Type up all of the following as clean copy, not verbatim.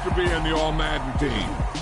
to be in the All-Madden team.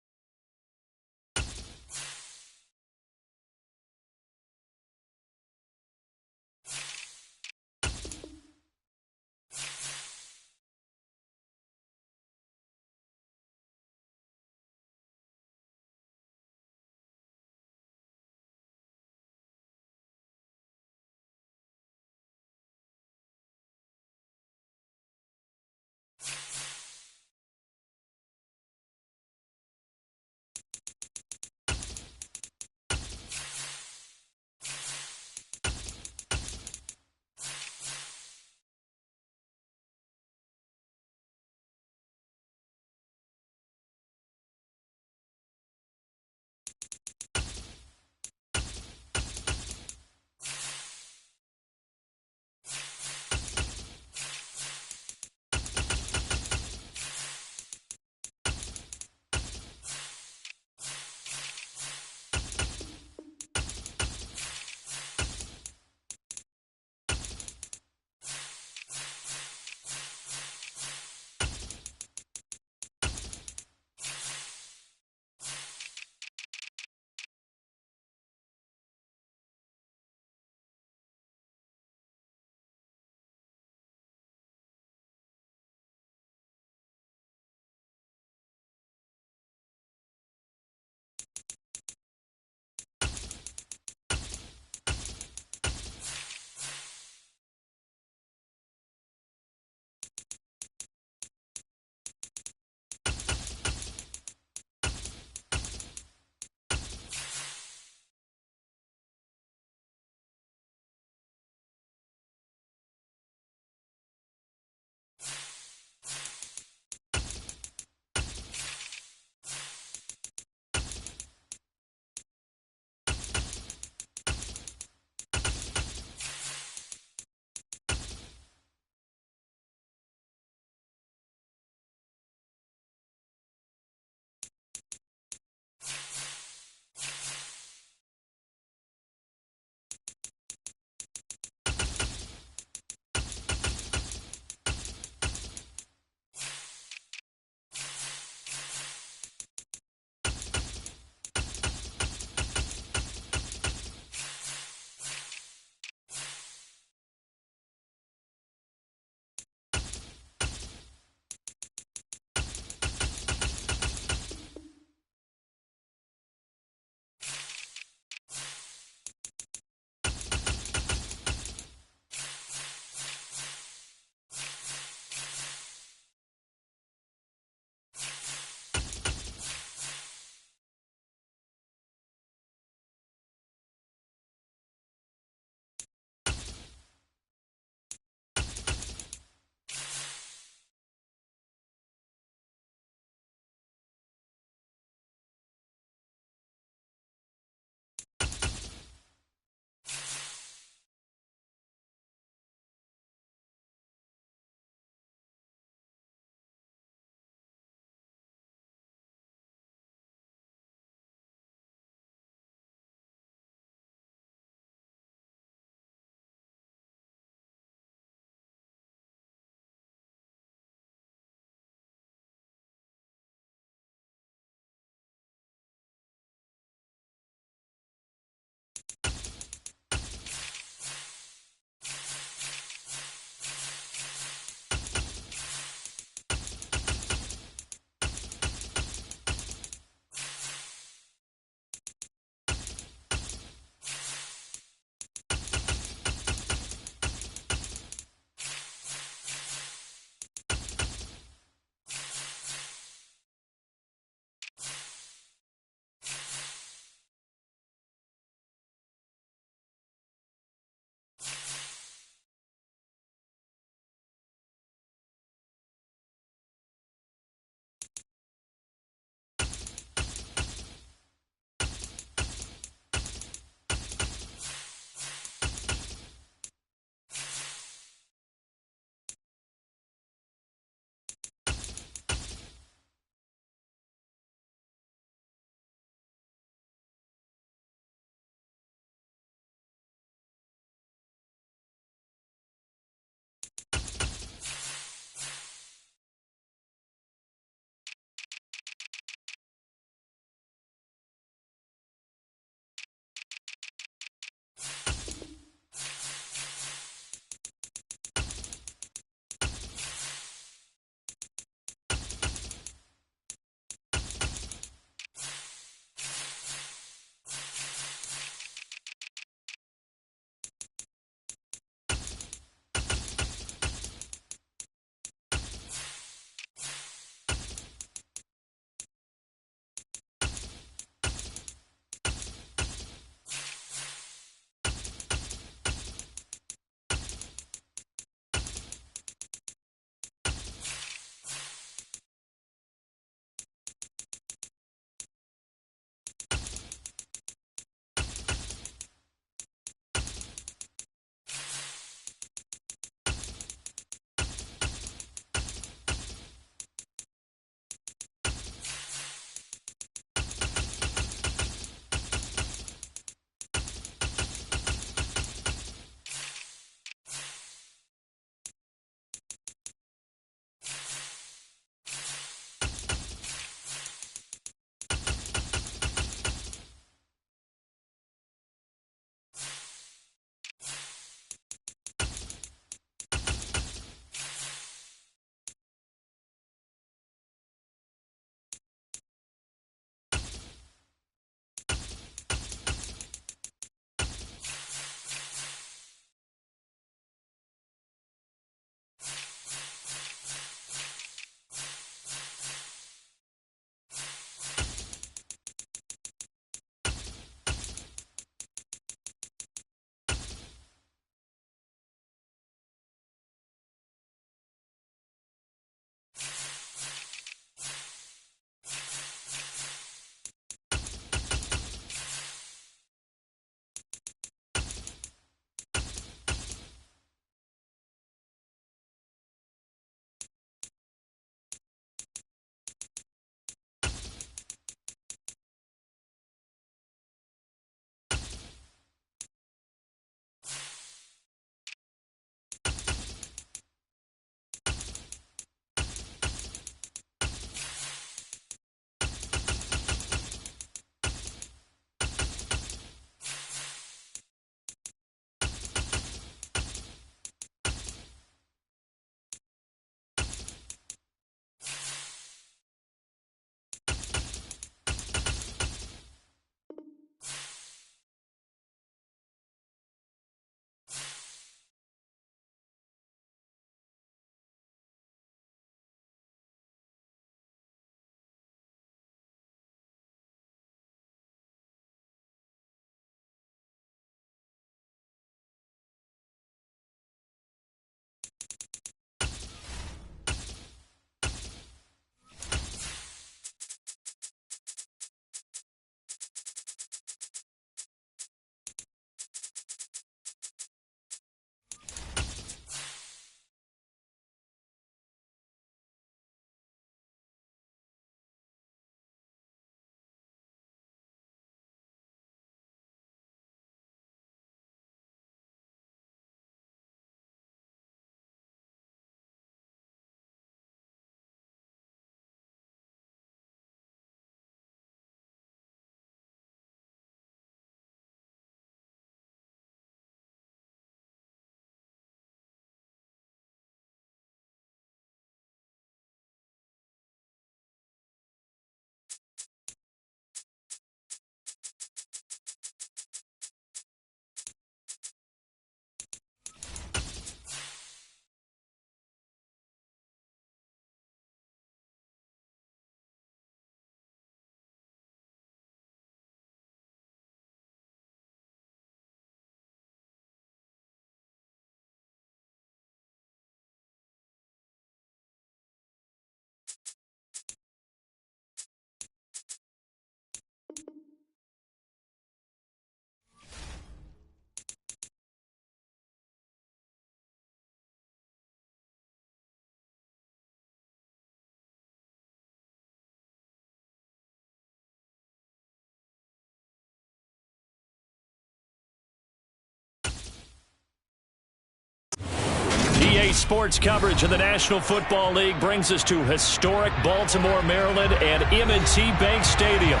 Today's sports coverage of the National Football League brings us to historic Baltimore, Maryland and M&T Bank Stadium.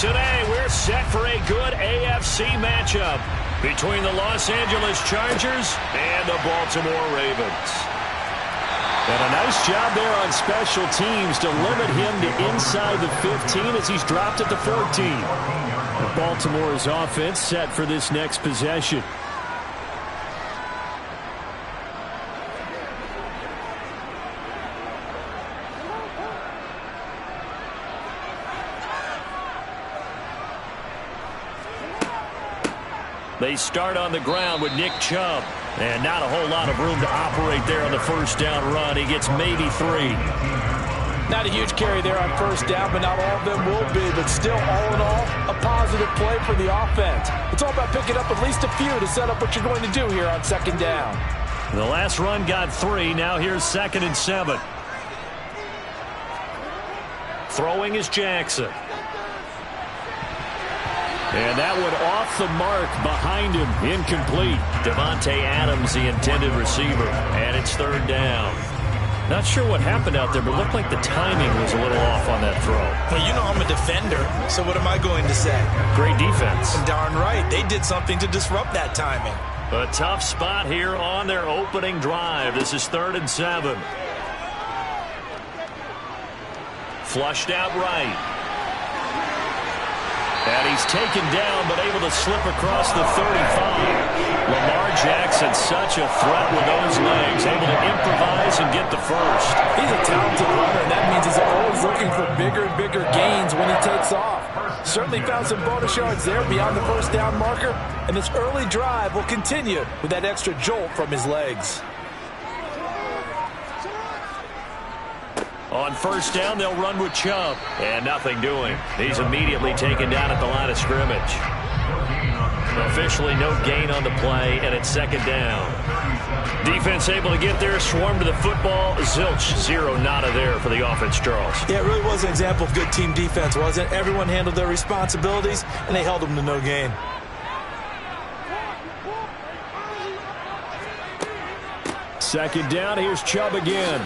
Today, we're set for a good AFC matchup between the Los Angeles Chargers and the Baltimore Ravens. And a nice job there on special teams to limit him to inside the 15 as he's dropped at the 14. Baltimore's offense set for this next possession. They start on the ground with Nick Chubb. And not a whole lot of room to operate there on the first down run. He gets maybe 3. Not a huge carry there on first down, but not all of them will be. But still, all in all, a positive play for the offense. It's all about picking up at least a few to set up what you're going to do here on second down. The last run got 3. Now here's 2nd and 7. Throwing is Jackson. And that one off the mark behind him. Incomplete. Devontae Adams, the intended receiver. And it's 3rd down. Not sure what happened out there, but it looked like the timing was a little off on that throw. Well, you know I'm a defender, so what am I going to say? Great defense. And darn right. They did something to disrupt that timing. A tough spot here on their opening drive. This is 3rd and 7. Flushed out right. And he's taken down, but able to slip across the 35. Lamar Jackson, such a threat with those legs, able to improvise and get the first. He's a talented runner, and that means he's always looking for bigger and bigger gains when he takes off. Certainly found some bonus yards there beyond the first down marker, and this early drive will continue with that extra jolt from his legs. On first down, they'll run with Chubb. And nothing doing. He's immediately taken down at the line of scrimmage. Officially no gain on the play, and it's 2nd down. Defense able to get there, swarm to the football. Zilch, 0 nada there for the offense, Charles. Yeah, it really was an example of good team defense, wasn't it? Everyone handled their responsibilities, and they held them to no gain. Second down, here's Chubb again.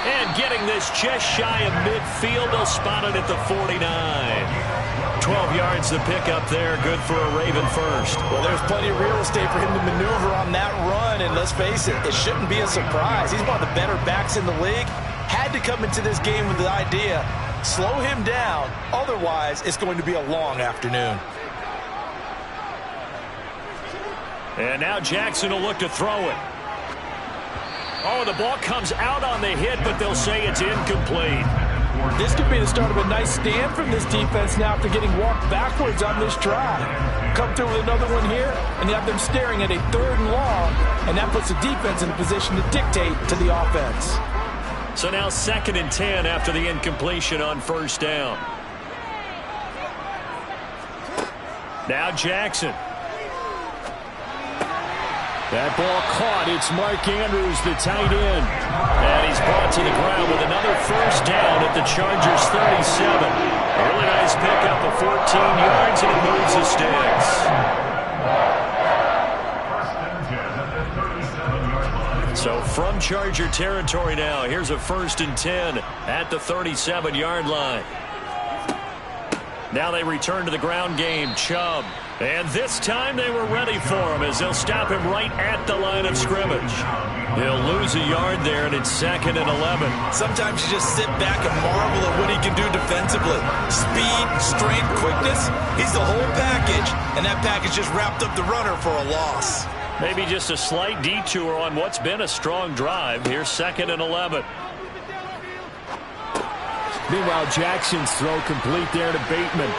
And getting this just shy of midfield, they'll spot it at the 49. 12 yards to pick up there, good for a Raven first. Well, there's plenty of real estate for him to maneuver on that run, and let's face it, it shouldn't be a surprise. He's one of the better backs in the league. Had to come into this game with the idea, slow him down, otherwise it's going to be a long afternoon. And now Jackson will look to throw it. Oh, the ball comes out on the hit, but they'll say it's incomplete. This could be the start of a nice stand from this defense now after getting walked backwards on this drive. Come through with another one here, and you have them staring at a 3rd and long, and that puts the defense in a position to dictate to the offense. So now 2nd and 10 after the incompletion on first down. Now Jackson. That ball caught. It's Mark Andrews, the tight end. And he's brought to the ground with another first down at the Chargers 37. A really nice pickup of 14 yards, and it moves the sticks. So from Charger territory now, here's a 1st and 10 at the 37-yard line. Now they return to the ground game. Chubb. And this time they were ready for him as they'll stop him right at the line of scrimmage. He'll lose a yard there, and it's 2nd and 11. Sometimes you just sit back and marvel at what he can do defensively. Speed, strength, quickness. He's the whole package, and that package just wrapped up the runner for a loss. Maybe just a slight detour on what's been a strong drive. Here's 2nd and 11. Meanwhile, Jackson's throw complete there to Bateman.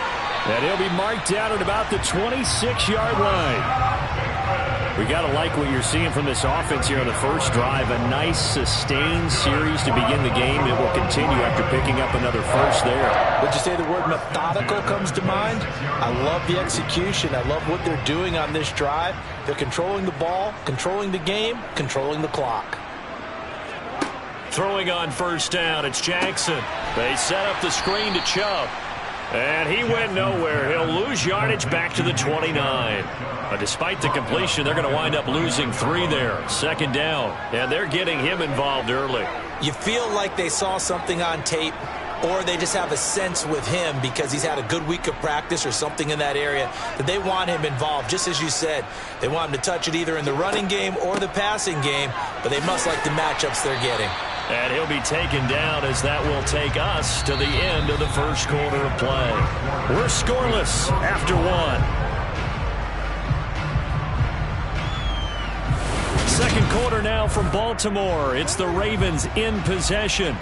And he'll be marked down at about the 26-yard line. We got to like what you're seeing from this offense here on the first drive. A nice, sustained series to begin the game. It will continue after picking up another first there. Would you say the word methodical comes to mind? I love the execution. I love what they're doing on this drive. They're controlling the ball, controlling the game, controlling the clock. Throwing on first down, it's Jackson. They set up the screen to Chubb. And he went nowhere. He'll lose yardage back to the 29. But despite the completion, they're going to wind up losing 3 there. Second down. And they're getting him involved early. You feel like they saw something on tape, or they just have a sense with him because he's had a good week of practice or something in that area that they want him involved. Just as you said, they want him to touch it either in the running game or the passing game, but they must like the matchups they're getting. And he'll be taken down as that will take us to the end of the first quarter of play. We're scoreless after 1. Second quarter now from Baltimore. It's the Ravens in possession.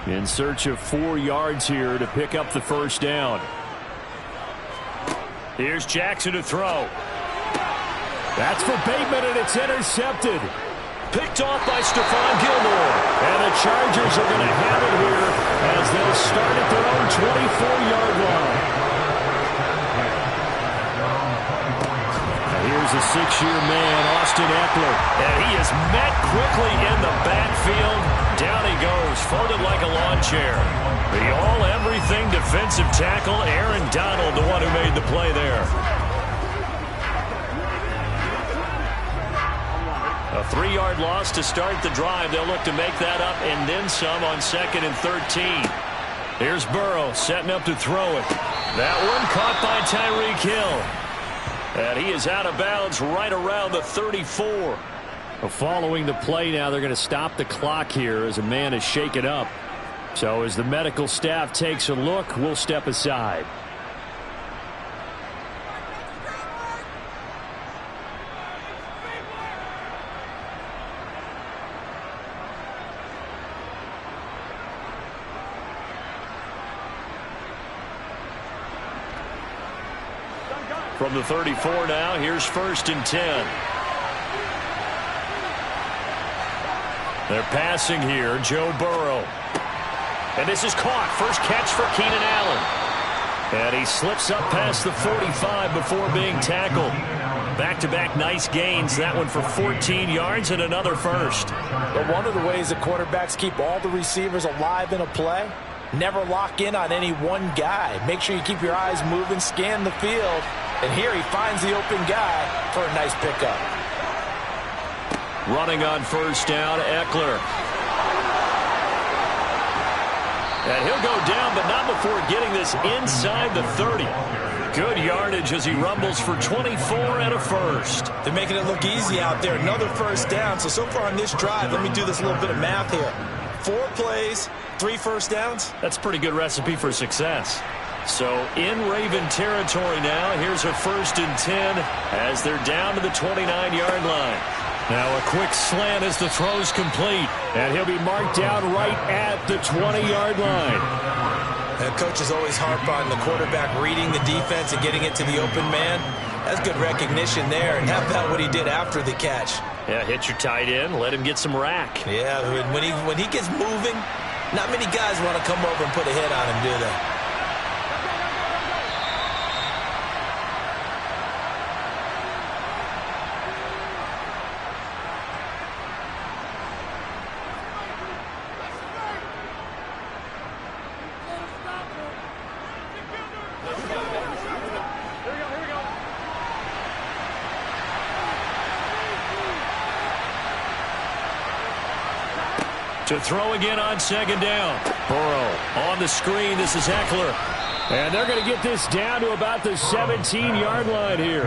In search of 4 yards here to pick up the first down. Here's Jackson to throw. That's for Bateman, and it's intercepted. Picked off by Stephon Gilmore. And the Chargers are going to have it here as they'll start at their own 24-yard line. Now here's a 6-year man, Austin Eckler. And he is met quickly in the backfield. Down he goes, folded like a lawn chair. The all-everything defensive tackle, Aaron Donald, the one who made the play there. A 3-yard loss to start the drive. They'll look to make that up and then some on 2nd and 13. Here's Burrow setting up to throw it. That one caught by Tyreek Hill. And he is out of bounds right around the 34. Well, following the play now, they're going to stop the clock here as a man is shaken up. So as the medical staff takes a look, we'll step aside. From the 34 now, here's 1st and 10. They're passing here, Joe Burrow. And this is caught. First catch for Keenan Allen. And he slips up past the 45 before being tackled. Back-to-back nice gains. That one for 14 yards and another first. But one of the ways that quarterbacks keep all the receivers alive in a play, never lock in on any one guy. Make sure you keep your eyes moving, scan the field. And here he finds the open guy for a nice pickup. Running on first down, Eckler. And he'll go down, but not before getting this inside the 30. Good yardage as he rumbles for 24 and a first. They're making it look easy out there. Another first down. So far on this drive, let me do this little bit of math here. 4 plays, 3 first downs. That's a pretty good recipe for success. So in Raven territory now, here's a 1st and 10 as they're down to the 29-yard line. Now a quick slant as the throw's complete, and he'll be marked down right at the 20-yard line. The coaches always harp on the quarterback reading the defense and getting it to the open man. That's good recognition there, and how about what he did after the catch? Yeah, hit your tight end, let him get some rack. Yeah, when he gets moving, not many guys want to come over and put a hit on him, do they? To throw again on 2nd down. Burrow on the screen. This is Eckler. And they're going to get this down to about the 17-yard line here.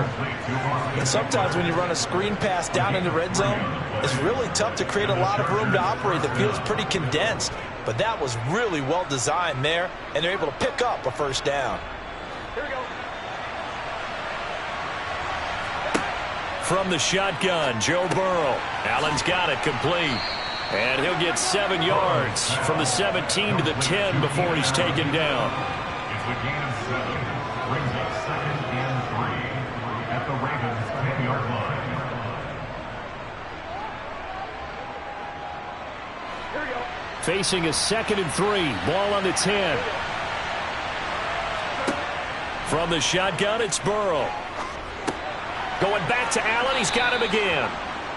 And sometimes when you run a screen pass down in the red zone, it's really tough to create a lot of room to operate. The field's pretty condensed. But that was really well designed there, and they're able to pick up a first down. Here we go. From the shotgun, Joe Burrow. Allen's got it complete. And he'll get 7 yards from the 17 to the 10 before he's taken down. It's the gain of 7. Brings up 2nd and 3 at the Ravens 10-yard line. Here we go. Facing a 2nd and 3. Ball on the 10. From the shotgun, it's Burrow. Going back to Allen. He's got him again.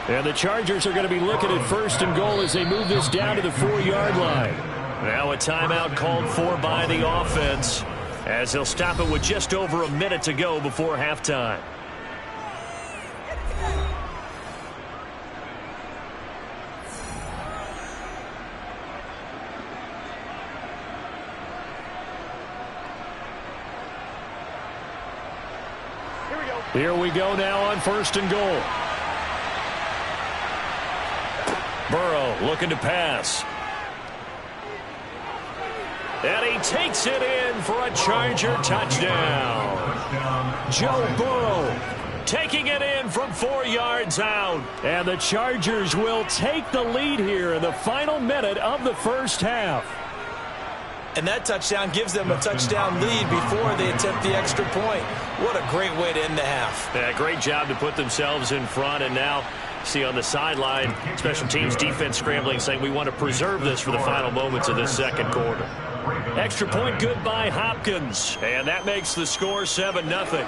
And the Chargers are going to be looking at 1st and goal as they move this down to the 4-yard line. Now a timeout called for by the offense. as he'll stop it with just over a minute to go before halftime. Here we go now on 1st and goal. Burrow looking to pass. And he takes it in for a Charger touchdown. Joe Burrow taking it in from 4 yards out. And the Chargers will take the lead here in the final minute of the first half. And that touchdown gives them a touchdown lead before they attempt the extra point. What a great way to end the half. Yeah, great job to put themselves in front. And now, see on the sideline, special teams defense scrambling, saying we want to preserve this for the final moments of this second quarter. Extra point good by Hopkins. And that makes the score 7-0.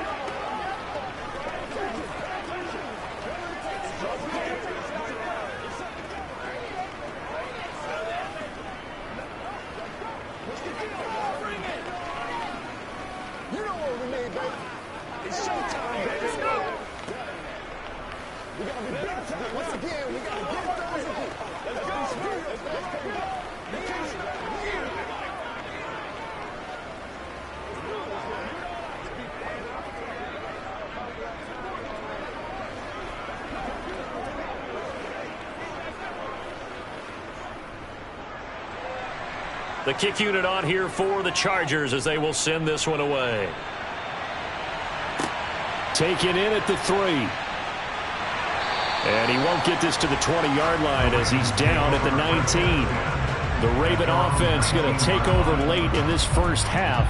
The kick unit on here for the Chargers as they will send this one away. Taken in at the 3. And he won't get this to the 20-yard line as he's down at the 19. The Raven offense going to take over late in this first half.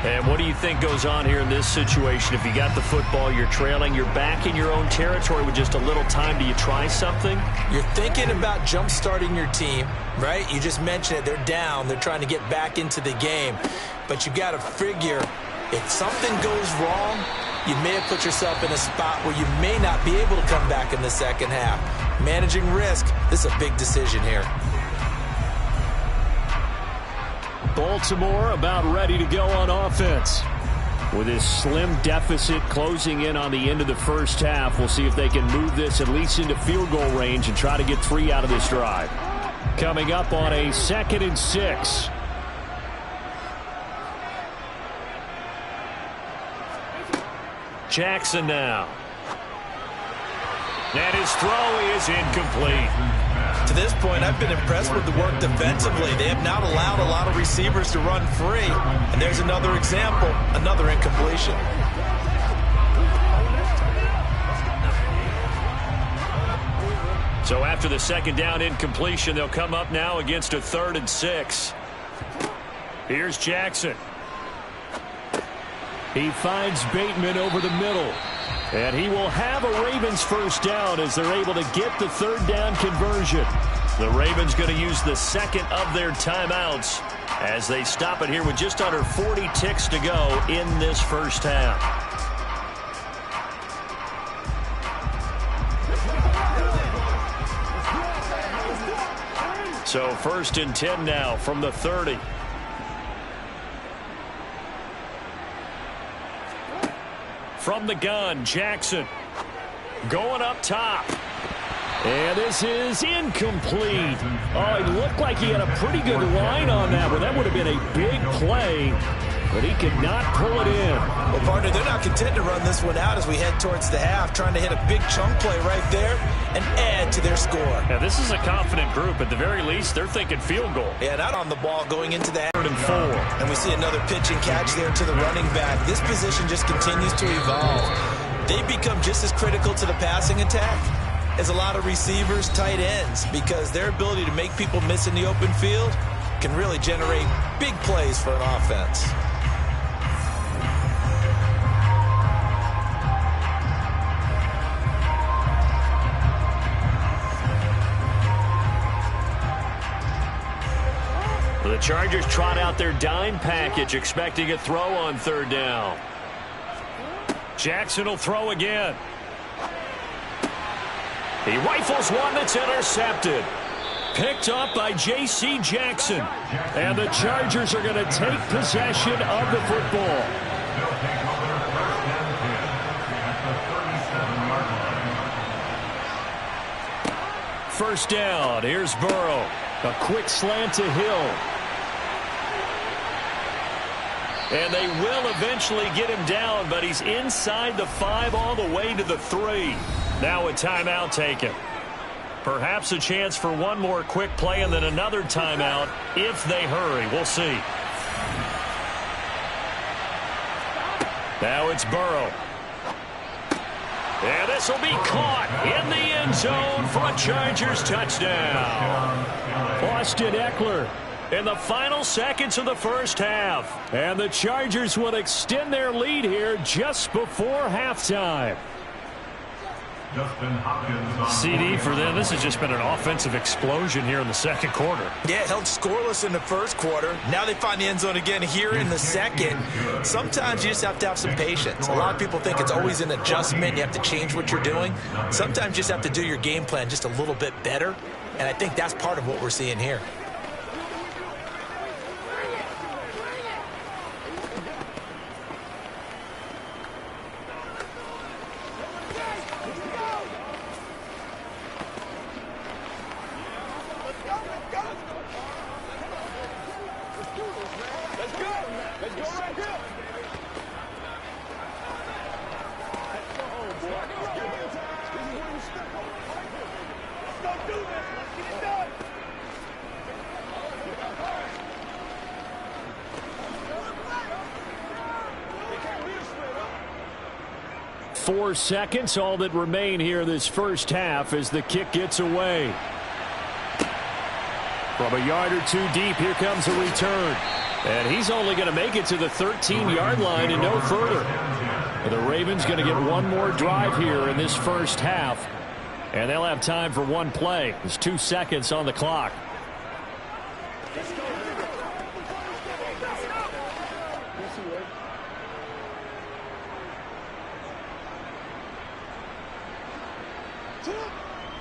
And what do you think goes on here in this situation? If you got the football, you're trailing, you're back in your own territory with just a little time. Do you try something? You're thinking about jump-starting your team, right? You just mentioned it. They're down. They're trying to get back into the game. But you got to figure if something goes wrong, you may have put yourself in a spot where you may not be able to come back in the second half. Managing risk, this is a big decision here. Baltimore about ready to go on offense. With his slim deficit closing in on the end of the first half, we'll see if they can move this at least into field goal range and try to get 3 out of this drive. Coming up on a 2nd and 6. Jackson now. And his throw is incomplete. To this point, I've been impressed with the work defensively. They have not allowed a lot of receivers to run free. And there's another example, another incompletion. So after the second down incompletion, they'll come up now against a 3rd and 6. Here's Jackson. He finds Bateman over the middle. And he will have a Ravens first down as they're able to get the 3rd down conversion. The Ravens going to use the 2nd of their timeouts as they stop it here with just under 40 ticks to go in this first half. So 1st and 10 now from the 30. From the gun, Jackson going up top. And this is incomplete. Oh, it looked like he had a pretty good line on that one. That would have been a big play, but he could not pull it in. Well, partner, they're not content to run this one out as we head towards the half, trying to hit a big chunk play right there and add to their score. Now, this is a confident group. At the very least, they're thinking field goal. Yeah, not on the ball going into the 3rd and 4. And we see another pitch and catch there to the running back. This position just continues to evolve. They become just as critical to the passing attack as a lot of receivers, tight ends, because their ability to make people miss in the open field can really generate big plays for an offense. The Chargers trot out their dime package, expecting a throw on 3rd down. Jackson will throw again. He rifles one that's intercepted. Picked up by J.C. Jackson. And the Chargers are going to take possession of the football. They'll take over first and 10 at the 37-yard line. First down. Here's Burrow. A quick slant to Hill. And they will eventually get him down, but he's inside the 5 all the way to the 3. Now a timeout taken. Perhaps a chance for one more quick play and then another timeout if they hurry. We'll see. Now it's Burrow. And this will be caught in the end zone for a Chargers touchdown. Austin Eckler in the final seconds of the first half. And the Chargers will extend their lead here just before halftime. CD for them. This has just been an offensive explosion here in the second quarter. Yeah, held scoreless in the first quarter. Now they find the end zone again here in the second. Sometimes you just have to have some patience. A lot of people think it's always an adjustment. You have to change what you're doing. Sometimes you just have to do your game plan just a little bit better. And I think that's part of what we're seeing here. Four seconds, all that remain here this first half as the kick gets away. From a yard or two deep, here comes a return. And he's only going to make it to the 13-yard line and no further. The Ravens going to get one more drive here in this first half. And they'll have time for one play. There's 2 seconds on the clock.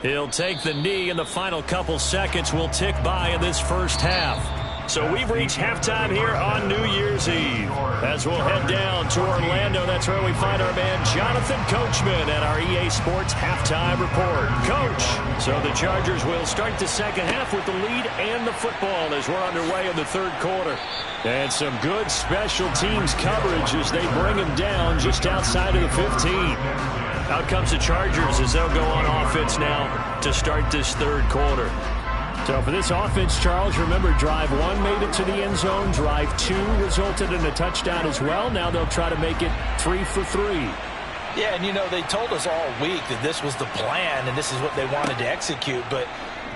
He'll take the knee, and the final couple seconds will tick by in this first half. So we've reached halftime here on New Year's Eve. As we'll head down to Orlando, that's where we find our man Jonathan Coachman at our EA Sports Halftime Report. Coach, so the Chargers will start the second half with the lead and the football as we're underway in the third quarter. And some good special teams coverage as they bring him down just outside of the 15. Out comes the Chargers as they'll go on offense now to start this third quarter. So for this offense, Charles, remember drive 1 made it to the end zone. Drive 2 resulted in a touchdown as well. Now they'll try to make it 3 for 3. Yeah, and you know, they told us all week that this was the plan and this is what they wanted to execute. But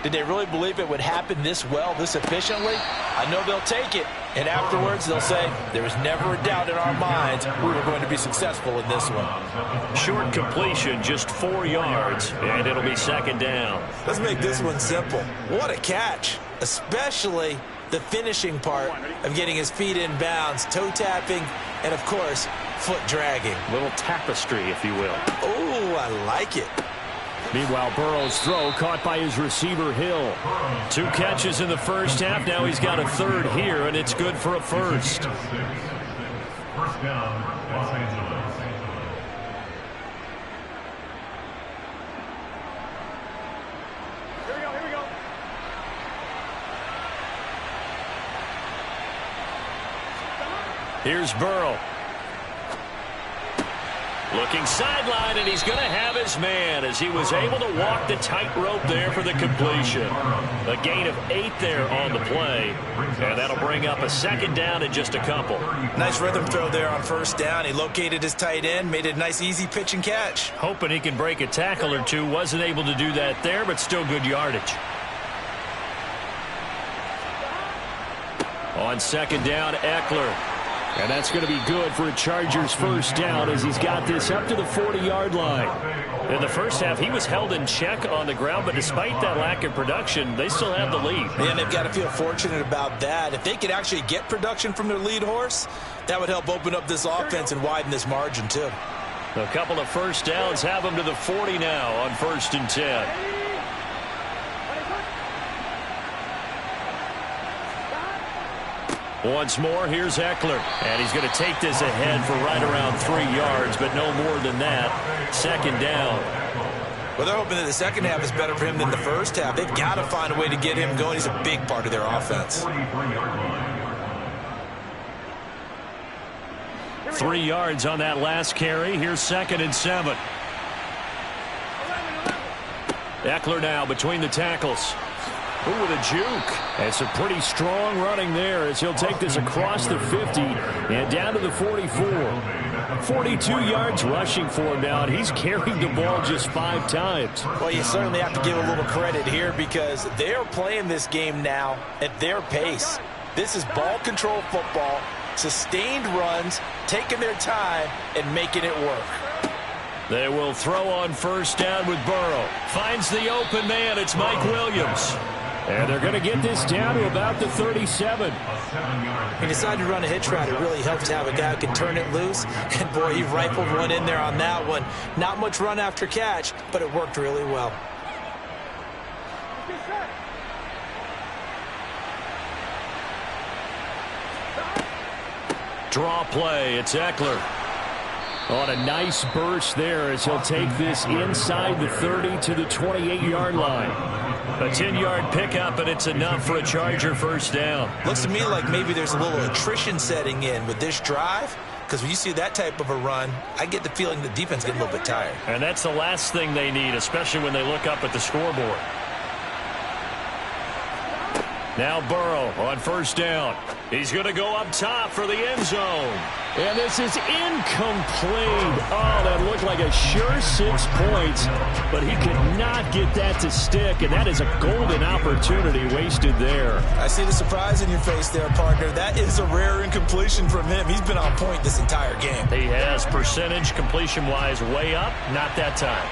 did they really believe it would happen this well, this efficiently? I know they'll take it. And afterwards, they'll say, there was never a doubt in our minds we were going to be successful in this one. Short completion, just 4 yards, and it'll be second down. Let's make this one simple. What a catch, especially the finishing part of getting his feet in bounds, toe tapping, and, of course, foot dragging. Little tapestry, if you will. Oh, I like it. Meanwhile, Burrow's throw caught by his receiver, Hill. 2 catches in the first half. Now he's got a third here, and it's good for a first. First down, Los Angeles. Here we go. Here's Burrow. Looking sideline, and he's going to have his man as he was able to walk the tightrope there for the completion. A gain of 8 there on the play, and that'll bring up a second down in just a couple. Nice rhythm throw there on first down. He located his tight end, made it a nice, easy pitch and catch. Hoping he can break a tackle or two. Wasn't able to do that there, but still good yardage. On second down, Eckler. And that's going to be good for a Chargers first down as he's got this up to the 40-yard line. In the first half, he was held in check on the ground, but despite that lack of production, they still have the lead. And they've got to feel fortunate about that. If they could actually get production from their lead horse, that would help open up this offense and widen this margin, too. A couple of first downs have them to the 40 now on 1st and 10. Once more, here's Ekeler. And he's going to take this ahead for right around 3 yards, but no more than that. Second down. Well, they're hoping that the second half is better for him than the first half. They've got to find a way to get him going. He's a big part of their offense. 3 yards on that last carry. Here's 2nd and 7. Ekeler now between the tackles. Ooh, with a juke. And some pretty strong running there as he'll take this across the 50 and down to the 44. 42 yards rushing for him now, and he's carried the ball just 5 times. Well, you certainly have to give a little credit here because they are playing this game now at their pace. This is ball control football, sustained runs, taking their time, and making it work. They will throw on first down with Burrow. Finds the open man. It's Mike Williams. And they're going to get this down to about the 37. He decided to run a hitch route. It really helps to have a guy who can turn it loose. And, boy, he rifled one in there on that one. Not much run after catch, but it worked really well. Draw play. It's Ekeler. On a nice burst there as he'll take this inside the 30 to the 28-yard line. A 10-yard pickup, and it's enough for a Charger first down. Looks to me like maybe there's a little attrition setting in with this drive, because when you see that type of a run, I get the feeling the defense getting a little bit tired. And that's the last thing they need, especially when they look up at the scoreboard. Now Burrow on first down. He's going to go up top for the end zone. And this is incomplete. Oh, that looked like a sure 6 points, but he could not get that to stick, and that is a golden opportunity wasted there. I see the surprise in your face there, partner. That is a rare incompletion from him. He's been on point this entire game. He has percentage completion-wise way up, not that time.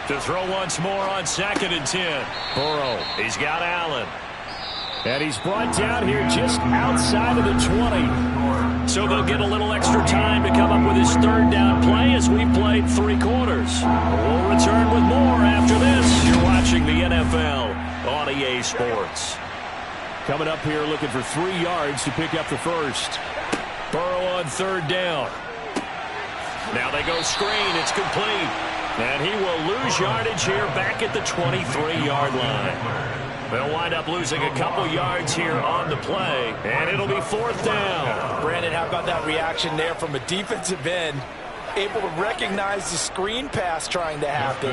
To throw once more on 2nd and 10. Burrow, he's got Allen. And he's brought down here just outside of the 20. So they'll get a little extra time to come up with his third down play as we've played 3 quarters. We'll return with more after this. You're watching the NFL on EA Sports. Coming up here looking for 3 yards to pick up the first. Burrow on third down. Now they go screen. It's complete. And he will lose yardage here back at the 23-yard line. They'll wind up losing a couple yards here on the play, and it'll be 4th down. Brandon, how about that reaction there from a defensive end? Able to recognize the screen pass trying to happen,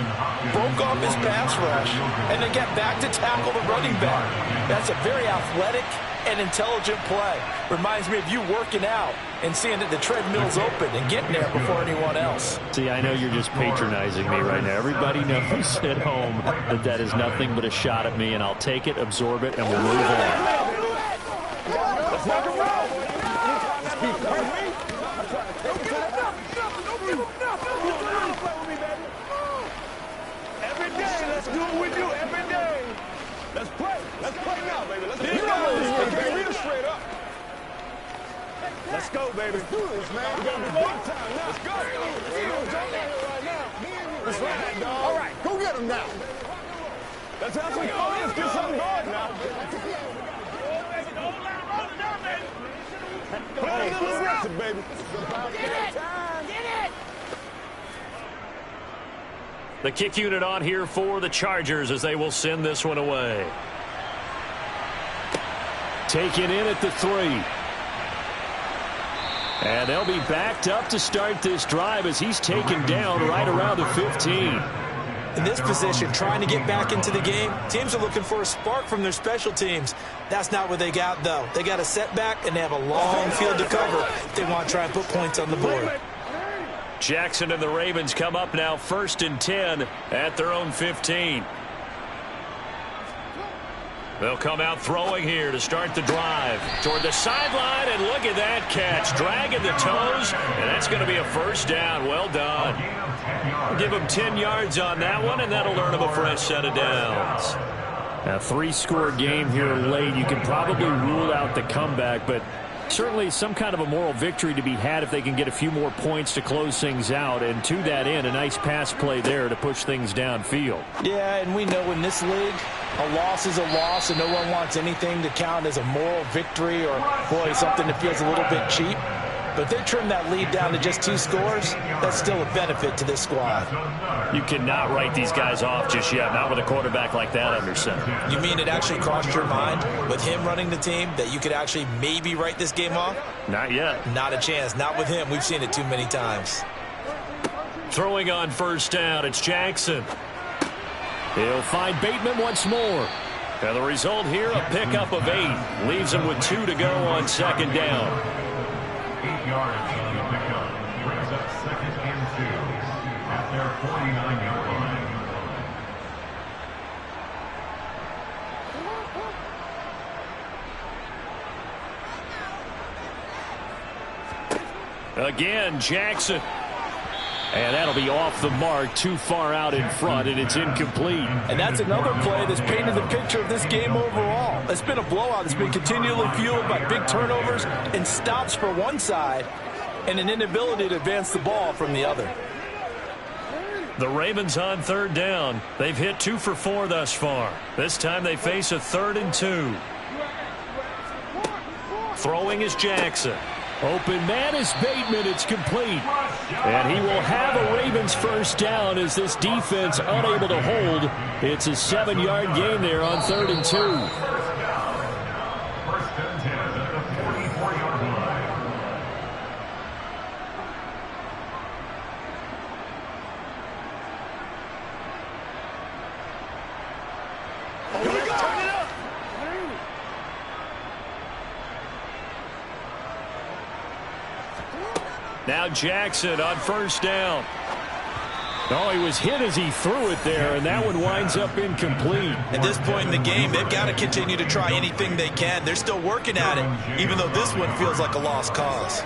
broke off his pass rush, and then get back to tackle the running back. That's a very athletic and intelligent play. Reminds me of you working out and seeing that the treadmill's open and getting there before anyone else. See, I know you're just patronizing me right now. Everybody knows at home that that is nothing but a shot at me, and I'll take it, absorb it, and we'll move on. Let's rock and roll. Let's keep playing. Every day, let's do what we do every day. Let's play. Let's play now, baby. Let's read it straight up. Let's go, baby. Let's do this, man. We got to be big time now. Let's go. Right now. That's right, dog. All right, go get him now. That's how we go. Let's get something going now. Play a little aggressive, baby. Get it. The kick unit on here for the Chargers as they will send this one away. Taken in at the 3. And they'll be backed up to start this drive as he's taken down right around the 15. In this position, trying to get back into the game, teams are looking for a spark from their special teams. That's not what they got, though. They got a setback, and they have a long field to cover if they want to try and put points on the board. Jackson and the Ravens come up now 1st and 10 at their own 15. They'll come out throwing here to start the drive. Toward the sideline, and look at that catch. Dragging the toes, and that's going to be a first down. Well done. I'll give him 10 yards on that one, and that'll earn him a fresh set of downs. A 3-score game here late. You can probably rule out the comeback, but Certainly some kind of a moral victory to be had if they can get a few more points to close things out. And to that end, a nice pass play there to push things downfield. Yeah, and we know in this league, a loss is a loss, and no one wants anything to count as a moral victory or, boy, something that feels a little bit cheap. But if they trim that lead down to just 2 scores, that's still a benefit to this squad. You cannot write these guys off just yet, not with a quarterback like that under center. You mean it actually crossed your mind with him running the team that you could actually maybe write this game off? Not yet. Not a chance. Not with him. We've seen it too many times. Throwing on first down, it's Jackson. He'll find Bateman once more. And the result here, a pickup of 8. Leaves him with 2 to go on second down. 8 yards on the pickup. Brings up 2nd and 2 at their 49-yard line. Again, Jackson. And that'll be off the mark, too far out in front, and it's incomplete. And that's another play that's painted the picture of this game overall. It's been a blowout that's been continually fueled by big turnovers and stops for one side and an inability to advance the ball from the other. The Ravens on third down. They've hit 2 for 4 thus far. This time they face a 3rd and 2. Throwing is Jackson. Open man is Bateman. It's complete. And he will have a Ravens first down as this defense unable to hold. It's a 7-yard gain there on 3rd and 2. First and 10 at the 44-yard line. Here we go. Turn it up. Now Jackson on first down. Oh, he was hit as he threw it there, and that one winds up incomplete. At this point in the game, they've got to continue to try anything they can. They're still working at it, even though this one feels like a lost cause.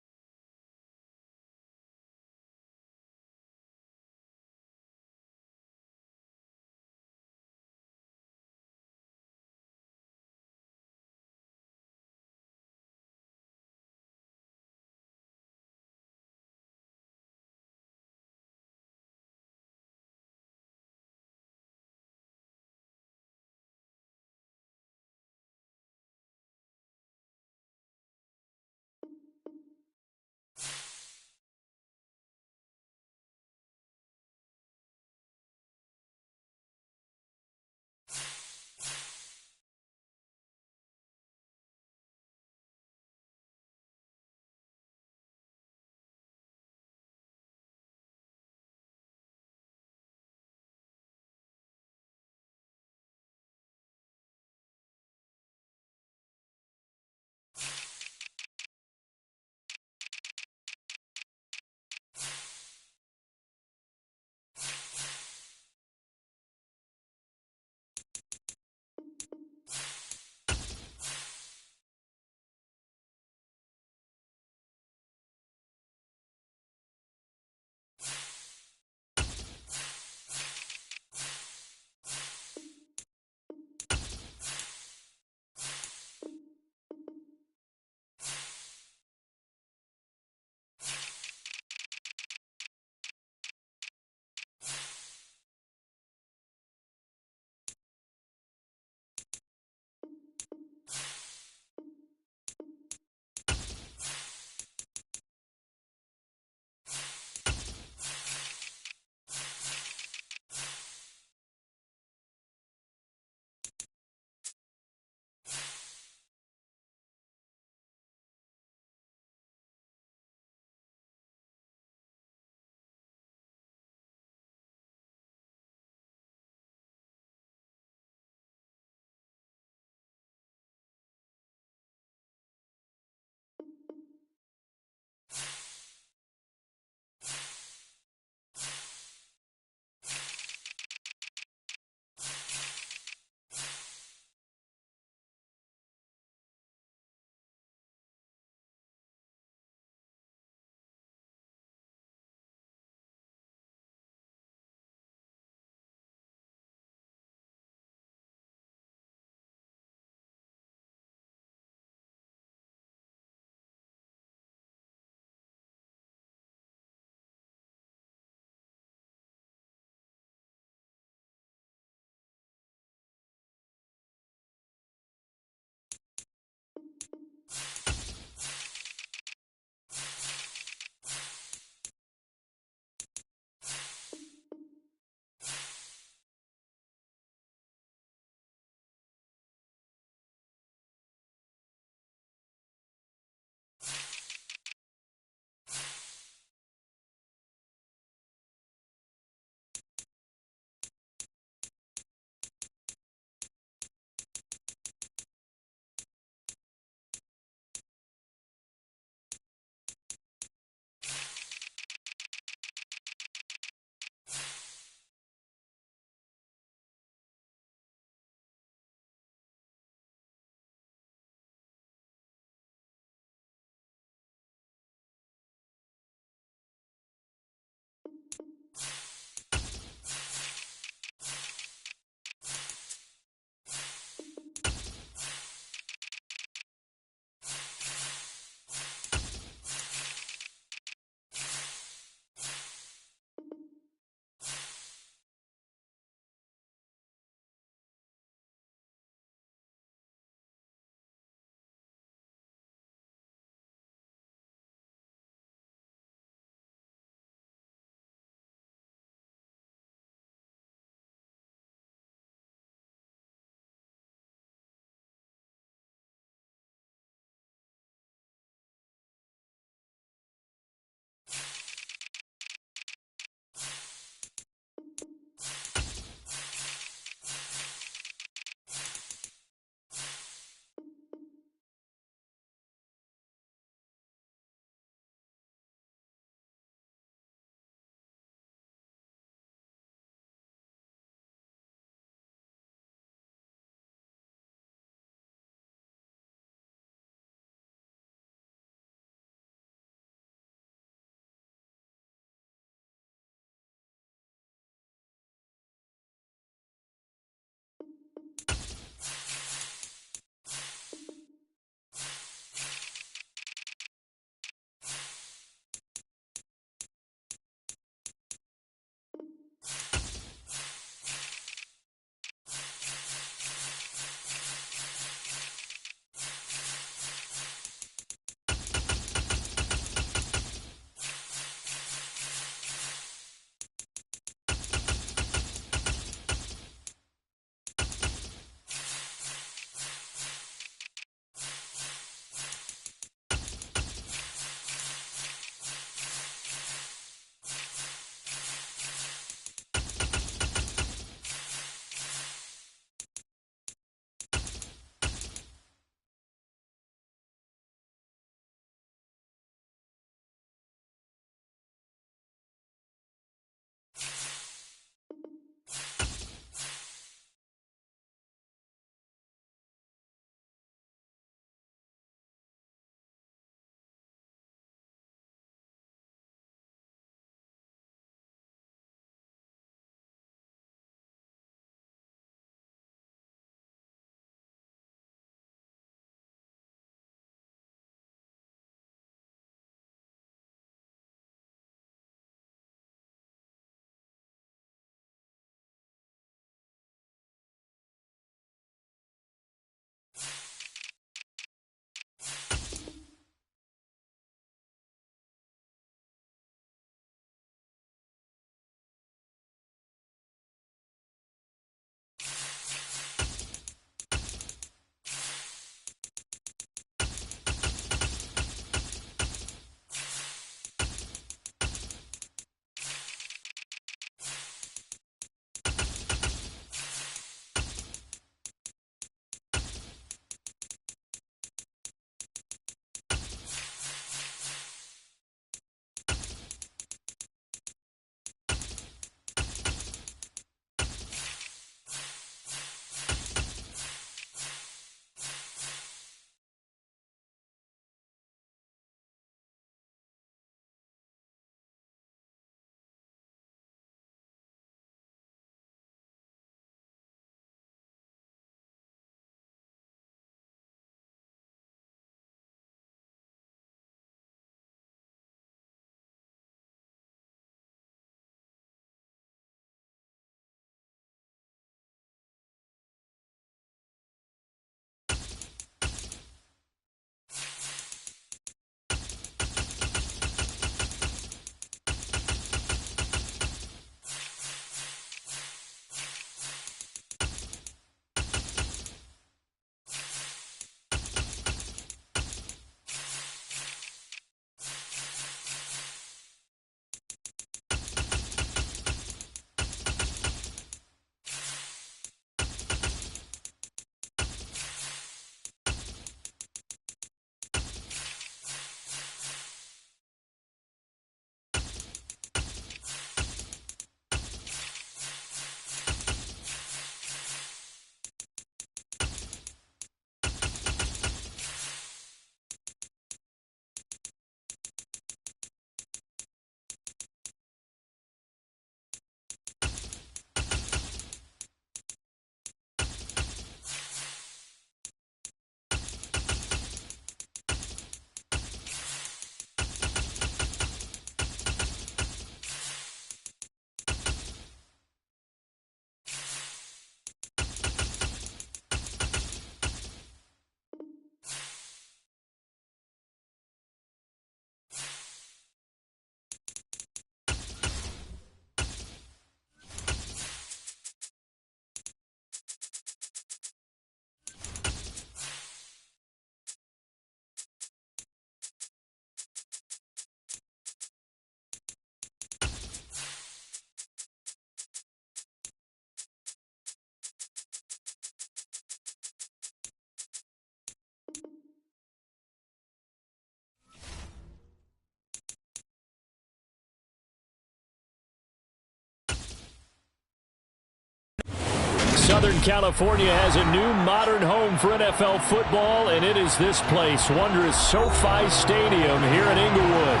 Southern California has a new modern home for NFL football, and it is this place, wondrous SoFi Stadium here in Inglewood.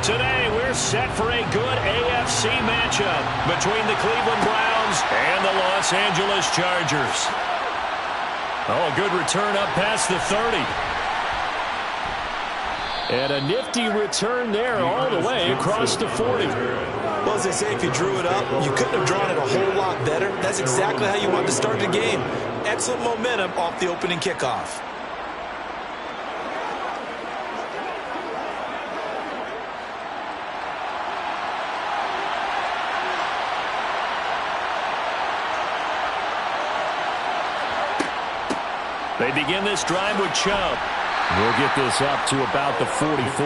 Today, we're set for a good AFC matchup between the Cleveland Browns and the Los Angeles Chargers. Oh, a good return up past the 30. And a nifty return there all the way across the 40. Well, as they say, if you drew it up, you couldn't have drawn it a whole lot better. That's exactly how you want to start the game. Excellent momentum off the opening kickoff. They begin this drive with Chubb. We'll get this up to about the 44.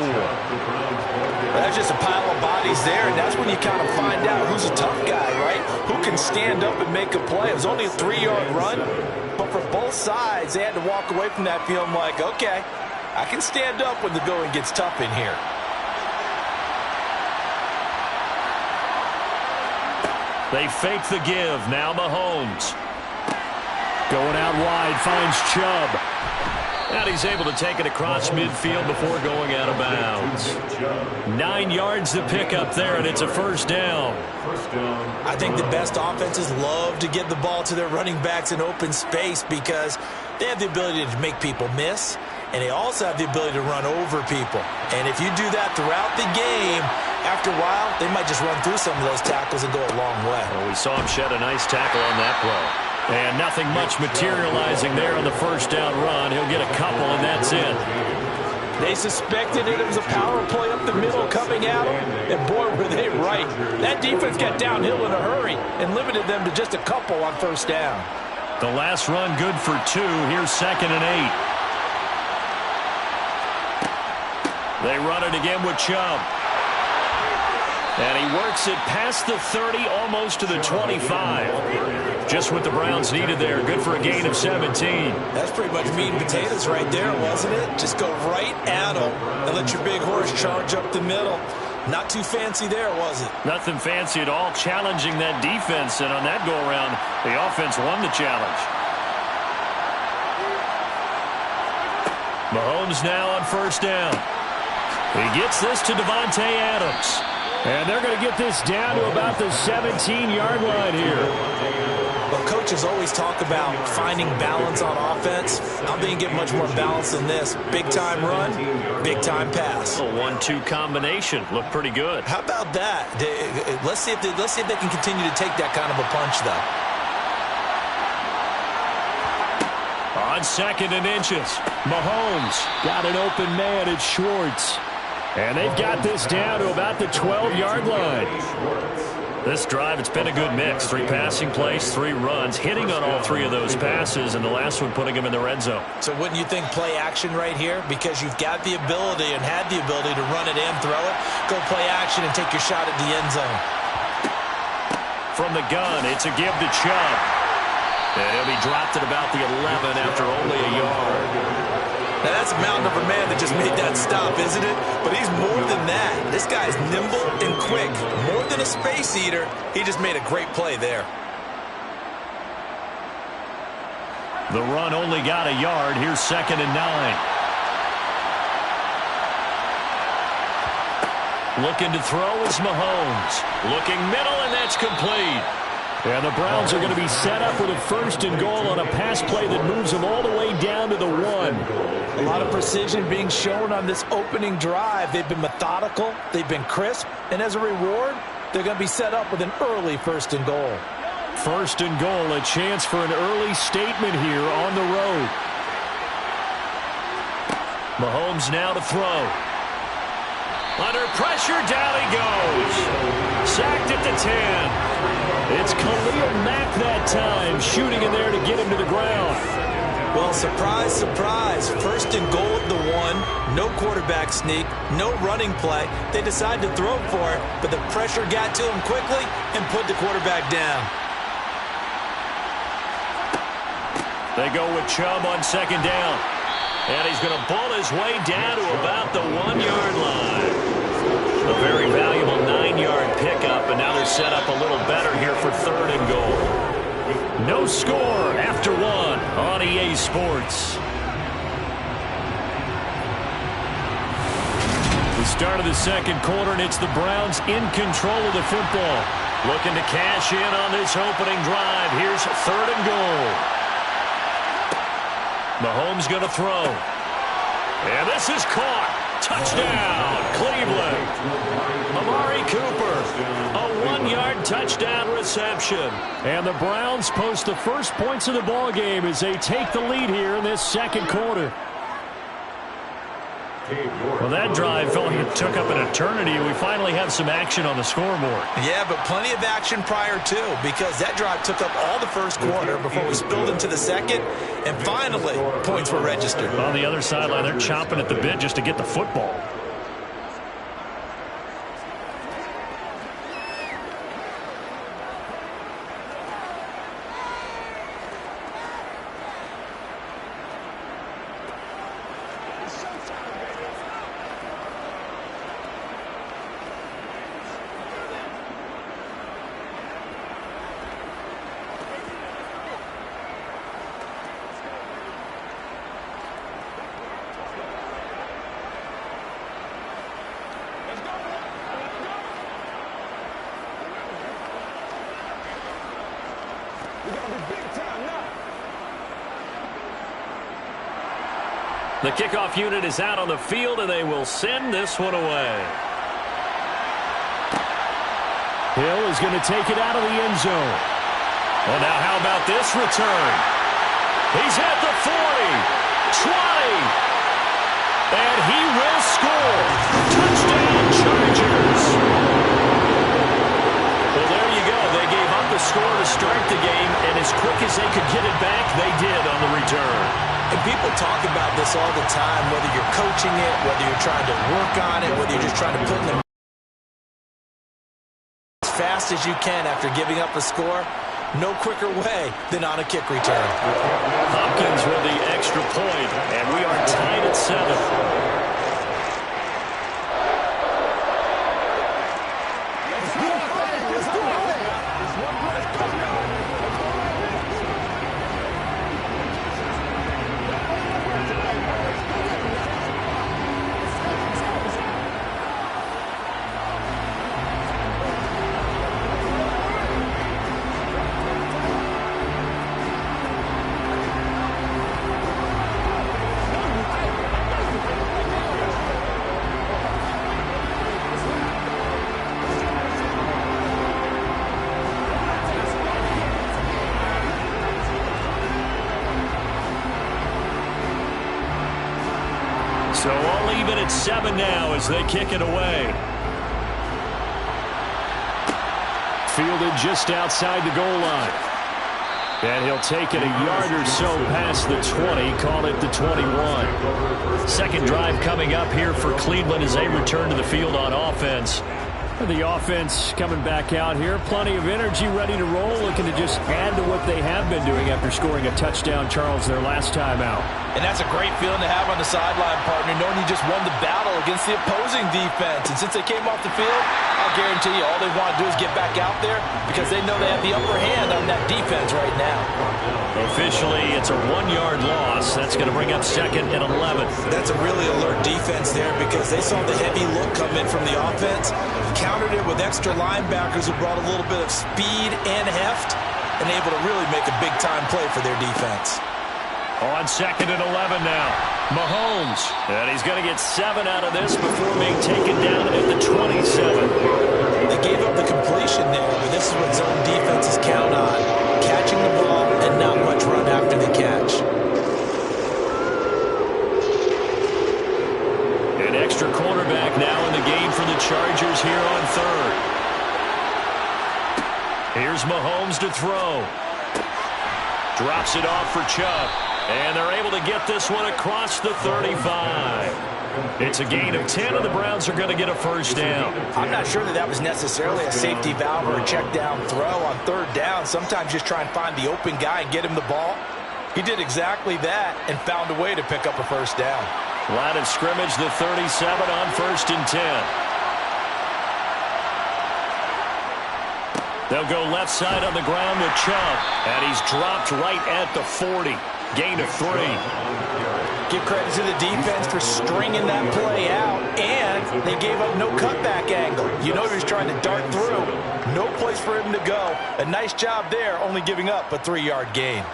That's just a pile of bodies there, and that's when you kind of find out who's a tough guy, right? Who can stand up and make a play. It was only a 3-yard run, but for both sides, they had to walk away from that feeling like, okay, I can stand up when the going gets tough in here. They fake the give. Now Mahomes. Going out wide, finds Chubb. And he's able to take it across midfield before going out of bounds. 9 yards to pick up there, and it's a first down. I think the best offenses love to get the ball to their running backs in open space because they have the ability to make people miss, and they also have the ability to run over people. And if you do that throughout the game, after a while, they might just run through some of those tackles and go a long way. Well, we saw him shed a nice tackle on that play. And nothing much materializing there on the first down run. He'll get a couple, and that's it. They suspected it was a power play up the middle coming at them, and boy, were they right. That defense got downhill in a hurry and limited them to just a couple on first down. The last run good for 2. Here's 2nd and 8. They run it again with Chubb. And he works it past the 30, almost to the 25. Just what the Browns needed there. Good for a gain of 17. That's pretty much meat and potatoes right there, wasn't it? Just go right at them and let your big horse charge up the middle. Not too fancy there, was it? Nothing fancy at all. Challenging that defense, and on that go-around, the offense won the challenge. Mahomes now on first down. He gets this to Davante Adams. And they're going to get this down to about the 17-yard line here. Well, coaches always talk about finding balance on offense. I don't think you get much more balance than this. Big-time run, big-time pass. A 1-2 combination. Looked pretty good. How about that? Let's see if they can continue to take that kind of a punch, though. On 2nd and inches, Mahomes got an open man at Schwartz. And they've got this down to about the 12-yard line. This drive, it's been a good mix. 3 passing plays, 3 runs, hitting on all 3 of those passes, and the last one putting him in the red zone. So wouldn't you think play action right here? Because you've got the ability and had the ability to run it and throw it. Go play action and take your shot at the end zone. From the gun, it's a give to Chubb. And he'll be dropped at about the 11 after only a yard. Now, that's a mountain of a man that just made that stop, isn't it? But he's more than that. This guy's nimble and quick. More than a space eater. He just made a great play there. The run only got a yard. Here's 2nd and 9. Looking to throw is Mahomes. Looking middle, and that's complete. And the Browns are going to be set up with a 1st and goal on a pass play that moves them all the way down to the 1. A lot of precision being shown on this opening drive. They've been methodical. They've been crisp. And as a reward, they're going to be set up with an early 1st and goal. 1st and goal, a chance for an early statement here on the road. Mahomes now to throw. Under pressure, down he goes. Sacked at the 10. It's Khalil Mack that time, shooting in there to get him to the ground. Well, surprise, surprise. 1st and goal at the 1. No quarterback sneak, no running play. They decided to throw for it, but the pressure got to him quickly and put the quarterback down. They go with Chubb on 2nd down. And he's going to bull his way down to about the 1-yard line. A very valuable 9-yard pickup, and now they're set up a little better here for 3rd and goal. No score after one on EA Sports. The start of the second quarter, and it's the Browns in control of the football. Looking to cash in on this opening drive. Here's 3rd and goal. Mahomes going to throw. And this is caught. Touchdown, Cleveland. Amari Cooper, a 1-yard touchdown reception. And the Browns post the first points of the ball game as they take the lead here in this second quarter. Well, that drive felt like it took up an eternity, and we finally have some action on the scoreboard. Yeah, but plenty of action prior to, because that drive took up all the first quarter before we spilled into the second, and finally, points were registered. On the other sideline, they're chomping at the bit just to get the football. The kickoff unit is out on the field, and they will send this one away. Hill is going to take it out of the end zone. Well, now how about this return? He's at the 40, 20, and he will score. Touchdown, Chargers. Well, there you go. They gave up the score to start the game, and as quick as they could get it back, they did on the return. And people talk about this all the time, whether you're coaching it, whether you're trying to work on it, whether you're just trying to put in the as fast as you can after giving up a score. No quicker way than on a kick return. Hopkins with the extra point, and we are tied at 7. So all even at 7 now as they kick it away. Fielded just outside the goal line. And he'll take it a yard or so past the 20, call it the 21. Second drive coming up here for Cleveland as they return to the field on offense. The offense coming back out here. Plenty of energy, ready to roll, looking to just add to what they have been doing after scoring a touchdown, Charles, their last time out. And that's a great feeling to have on the sideline, partner, knowing you just won the battle against the opposing defense. And since they came off the field, I'll guarantee you all they want to do is get back out there because they know they have the upper hand on that defense right now. Officially, it's a 1-yard loss. That's going to bring up 2nd and 11. That's a really alert defense there because they saw the heavy look come in from the offense, countered it with extra linebackers who brought a little bit of speed and heft, and able to really make a big-time play for their defense. On 2nd and 11 now, Mahomes. And he's going to get 7 out of this before being taken down at the 27. They gave up the completion there, but this is what zone defenses count on, catching the ball and not much run after the catch. An extra cornerback now in the game for the Chargers here on 3rd. Here's Mahomes to throw. Drops it off for Chubb. And they're able to get this one across the 35. It's a gain of 10, and the Browns are going to get a first down. I'm not sure that was necessarily a safety valve or a check down throw on 3rd down. Sometimes just try and find the open guy and get him the ball. He did exactly that and found a way to pick up a first down. Line of scrimmage, the 37 on 1st and 10. They'll go left side on the ground with Chubb. And he's dropped right at the 40. Gain of 3. Give credit to the defense for stringing that play out, and they gave up no cutback angle. You know he was trying to dart through. No place for him to go. A nice job there, only giving up a 3-yard gain.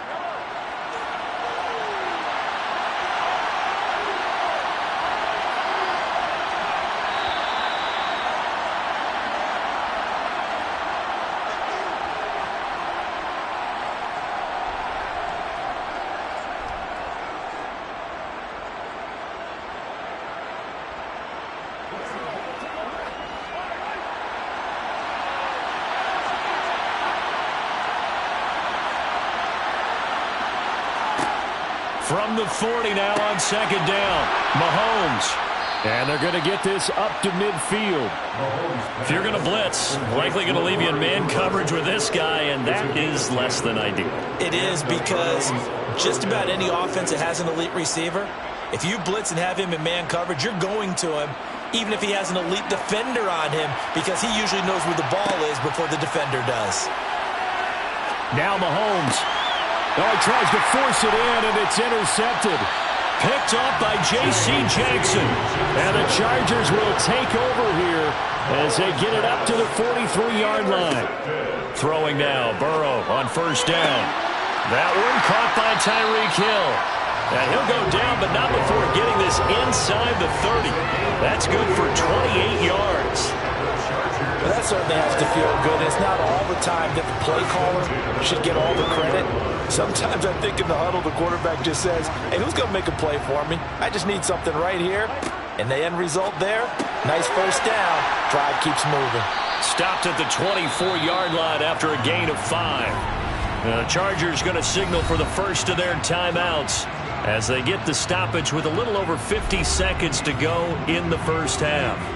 From the 40 now on 2nd down. Mahomes. And they're going to get this up to midfield. If you're going to blitz, likely going to leave you in man coverage with this guy, and that is less than ideal. It is, because just about any offense that has an elite receiver, if you blitz and have him in man coverage, you're going to him, even if he has an elite defender on him, because he usually knows where the ball is before the defender does. Now Mahomes. Oh, he tries to force it in, and it's intercepted. Picked off by J.C. Jackson. And the Chargers will take over here as they get it up to the 43-yard line. Throwing now, Burrow on 1st down. That one caught by Tyreek Hill. And he'll go down, but not before getting this inside the 30. That's good for 28 yards. Well, that certainly has to feel good. It's not all the time that the play caller should get all the credit. Sometimes I think in the huddle, the quarterback just says, hey, who's going to make a play for me? I just need something right here. And the end result there, nice 1st down. Drive keeps moving. Stopped at the 24-yard line after a gain of 5. The Chargers going to signal for the first of their timeouts as they get the stoppage with a little over 50 seconds to go in the first half.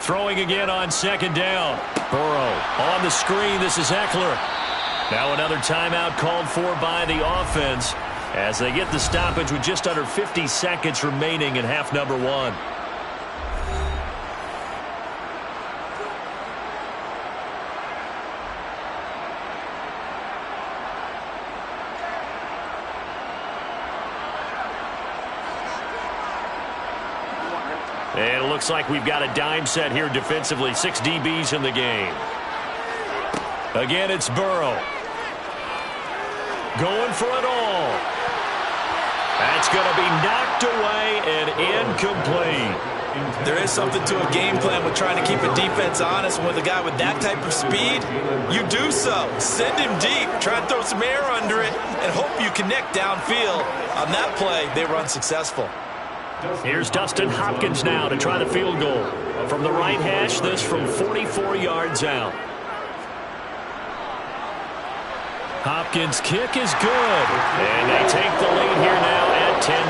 Throwing again on 2nd down. Burrow on the screen. This is Eckler. Now another timeout called for by the offense as they get the stoppage with just under 50 seconds remaining in half number 1. And it looks like we've got a dime set here defensively. 6 DBs in the game. Again, it's Burrow. Going for it all. That's going to be knocked away and incomplete. There is something to a game plan with trying to keep a defense honest. With a guy with that type of speed, you do so. Send him deep. Try and throw some air under it and hope you connect downfield. On that play, they were unsuccessful. Here's Dustin Hopkins now to try the field goal. From the right hash, this from 44 yards out. Hopkins' kick is good. And they take the lead here now at 10-7.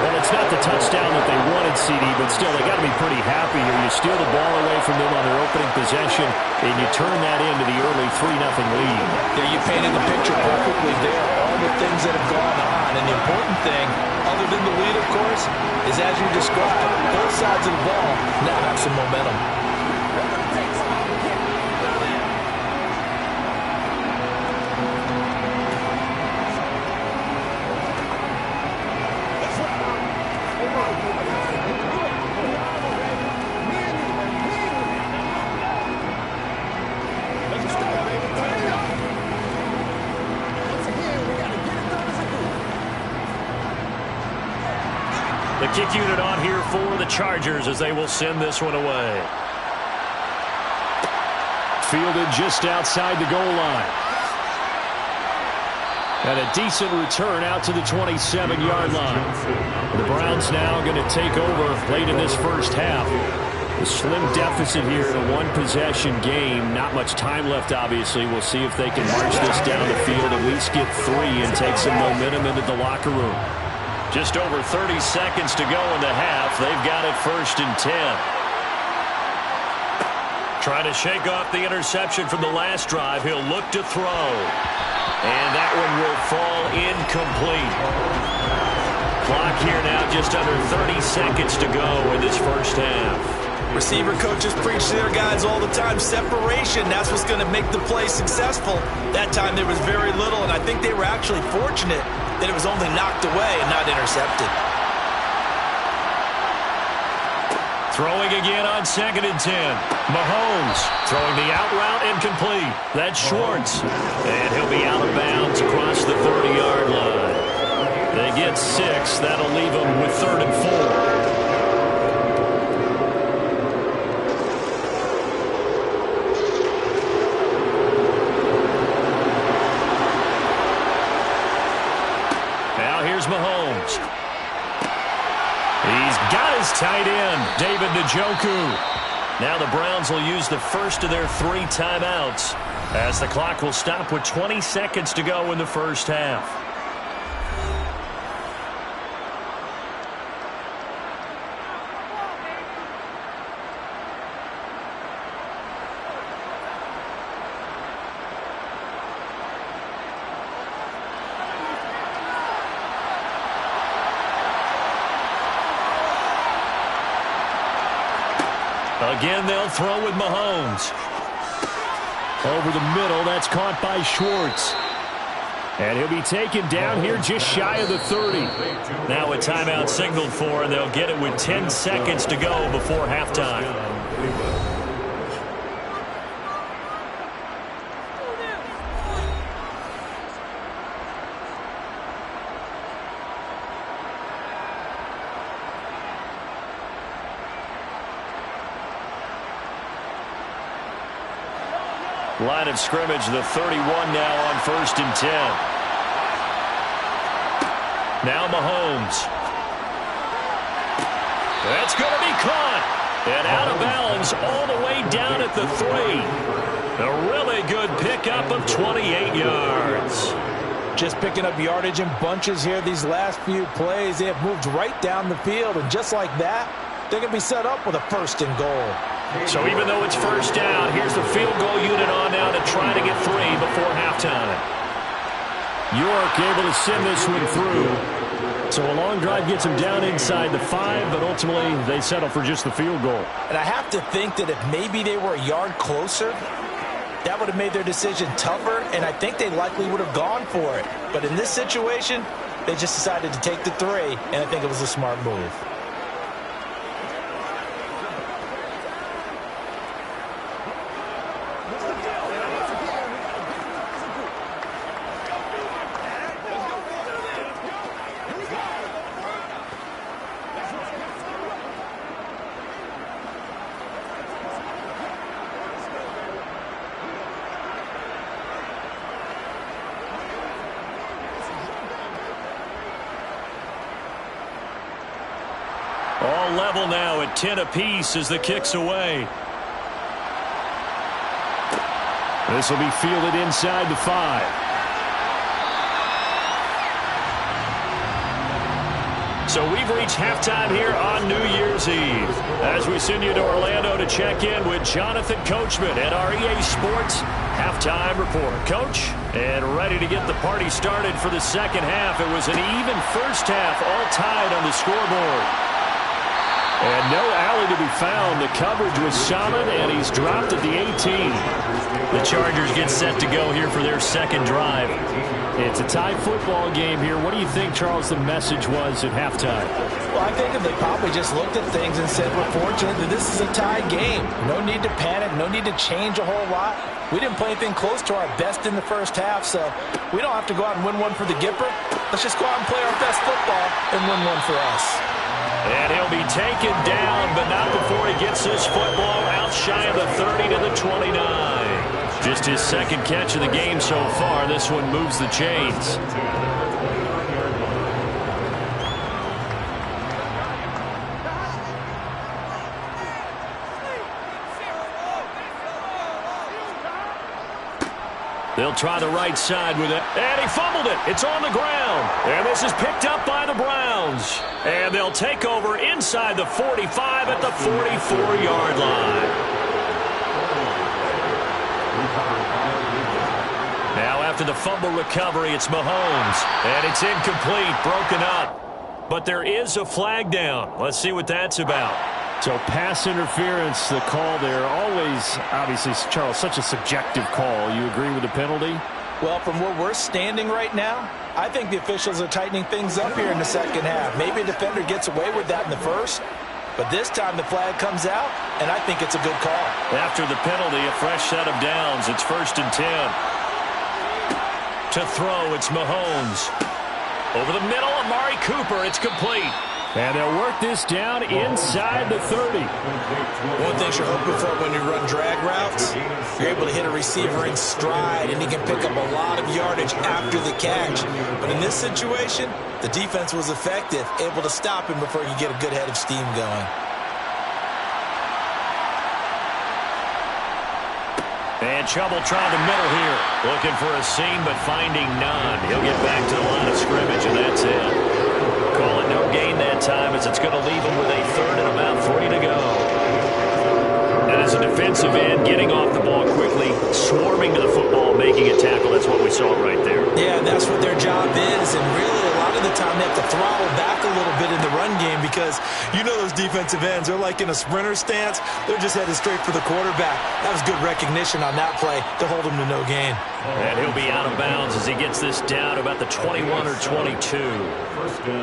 Well, it's not the touchdown that they wanted, CD, but still, they got to be pretty happy here. You steal the ball away from them on their opening possession, and you turn that into the early 3-0 lead. Yeah, you painted the picture perfectly there. All the things that have gone on. And the important thing, other than the lead, of course, is as you described, both sides of the ball now have some momentum. The kick unit on here for the Chargers as they will send this one away. Fielded just outside the goal line. And a decent return out to the 27-yard line. The Browns now going to take over late in this first half. A slim deficit here in a one-possession game. Not much time left, obviously. We'll see if they can march this down the field, at least get 3, and take some momentum into the locker room. Just over 30 seconds to go in the half. They've got it 1st and 10. Trying to shake off the interception from the last drive. He'll look to throw. And that one will fall incomplete. Clock here now just under 30 seconds to go in this first half. Receiver coaches preach to their guys all the time. Separation, that's what's going to make the play successful. That time there was very little, and I think they were actually fortunate that it was only knocked away and not intercepted. Throwing again on 2nd and 10. Mahomes throwing the out route incomplete. That's Schwartz. And he'll be out of bounds across the 30-yard line. They get 6. That'll leave them with 3rd and 4. Mahomes. He's got his tight end, David Njoku. Now the Browns will use the first of their 3 timeouts as the clock will stop with 20 seconds to go in the first half. Again, they'll throw with Mahomes. Over the middle, that's caught by Schwartz. And he'll be taken down here just shy of the 30. Now a timeout signaled for, and they'll get it with 10 seconds to go before halftime. Line of scrimmage, the 31 now on 1st and 10. Now Mahomes. That's going to be caught. And out of bounds all the way down at the 3. A really good pickup of 28 yards. Just picking up yardage in bunches here these last few plays. They have moved right down the field, and just like that, they're going to be set up with a 1st and goal. So even though it's first down, here's the field goal unit on now to try to get 3 before halftime. York able to send this one through. So a long drive gets them down inside the 5, but ultimately they settle for just the field goal. And I have to think that if maybe they were a yard closer, that would have made their decision tougher, and I think they likely would have gone for it. But in this situation, they just decided to take the 3, and I think it was a smart move. All level now at 10 apiece as the kick's away. This will be fielded inside the 5. So we've reached halftime here on New Year's Eve as we send you to Orlando to check in with Jonathan Coachman at our EA Sports halftime report. Coach, and ready to get the party started for the second half. It was an even first half, all tied on the scoreboard. And no alley to be found. The coverage was solid, and he's dropped at the 18. The Chargers get set to go here for their second drive. It's a tie football game here. What do you think, Charles, the message was at halftime? Well, I think they probably just looked at things and said, we're fortunate that this is a tie game. No need to panic. No need to change a whole lot. We didn't play anything close to our best in the first half, so we don't have to go out and win one for the Gipper. Let's just go out and play our best football and win one for us. And he'll be taken down, but not before he gets his football out shy of the 30 to the 29. Just his second catch of the game so far. This one moves the chains. They'll try the right side with it. And he fumbled it. It's on the ground. And this is picked up by the Browns. And they'll take over inside the 45 at the 44-yard line. After the fumble recovery, it's Mahomes. And it's incomplete, broken up. But there is a flag down. Let's see what that's about. So pass interference, the call there. Always, obviously, Charles, such a subjective call. You agree with the penalty? Well, from where we're standing right now, I think the officials are tightening things up here in the second half. Maybe a defender gets away with that in the first, but this time the flag comes out, and I think it's a good call. After the penalty, a fresh set of downs. It's 1st and 10. To throw, it's Mahomes. Over the middle, Amari Cooper. It's complete. And they'll work this down inside the 30. One thing you're hoping for when you run drag routes, you're able to hit a receiver in stride, and he can pick up a lot of yardage after the catch. But in this situation, the defense was effective, able to stop him before he could get a good head of steam going. And trouble trying the middle here. Looking for a seam, but finding none. He'll get back to the line of scrimmage, and that's it. Call it no gain that time, as it's going to leave him with a 3rd and about 40 to go. And as a defensive end, getting off the ball quickly, swarming to the football, making a tackle. That's what we saw right there. Yeah, that's what their job is, and really a lot of the time they have to throttle back a little bit in the run game because you know those defensive ends, they're like in a sprinter stance. They're just headed straight for the quarterback. That was good recognition on that play to hold him to no gain. And he'll be out of bounds as he gets this down about the 21 or 22.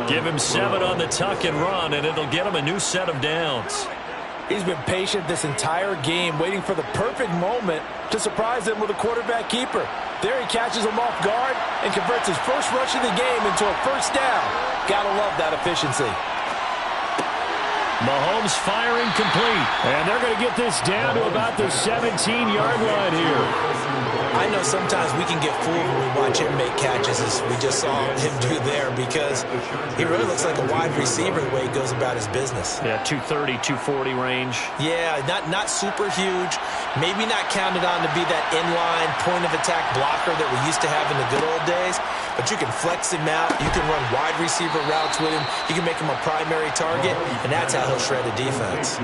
Give him 7 on the tuck and run, and it'll get him a new set of downs. He's been patient this entire game, waiting for the perfect moment to surprise them with a quarterback keeper. There he catches him off guard and converts his first rush of the game into a first down. Gotta love that efficiency. Mahomes firing complete. And they're going to get this down to about the 17-yard line here. I know sometimes we can get fooled when we watch him make catches, as we just saw him do there, because he really looks like a wide receiver the way he goes about his business. Yeah, 230, 240 range. Yeah, not super huge. Maybe not counted on to be that inline point-of-attack blocker that we used to have in the good old days, but you can flex him out. You can run wide receiver routes with him. You can make him a primary target, and that's how he'll shred a defense.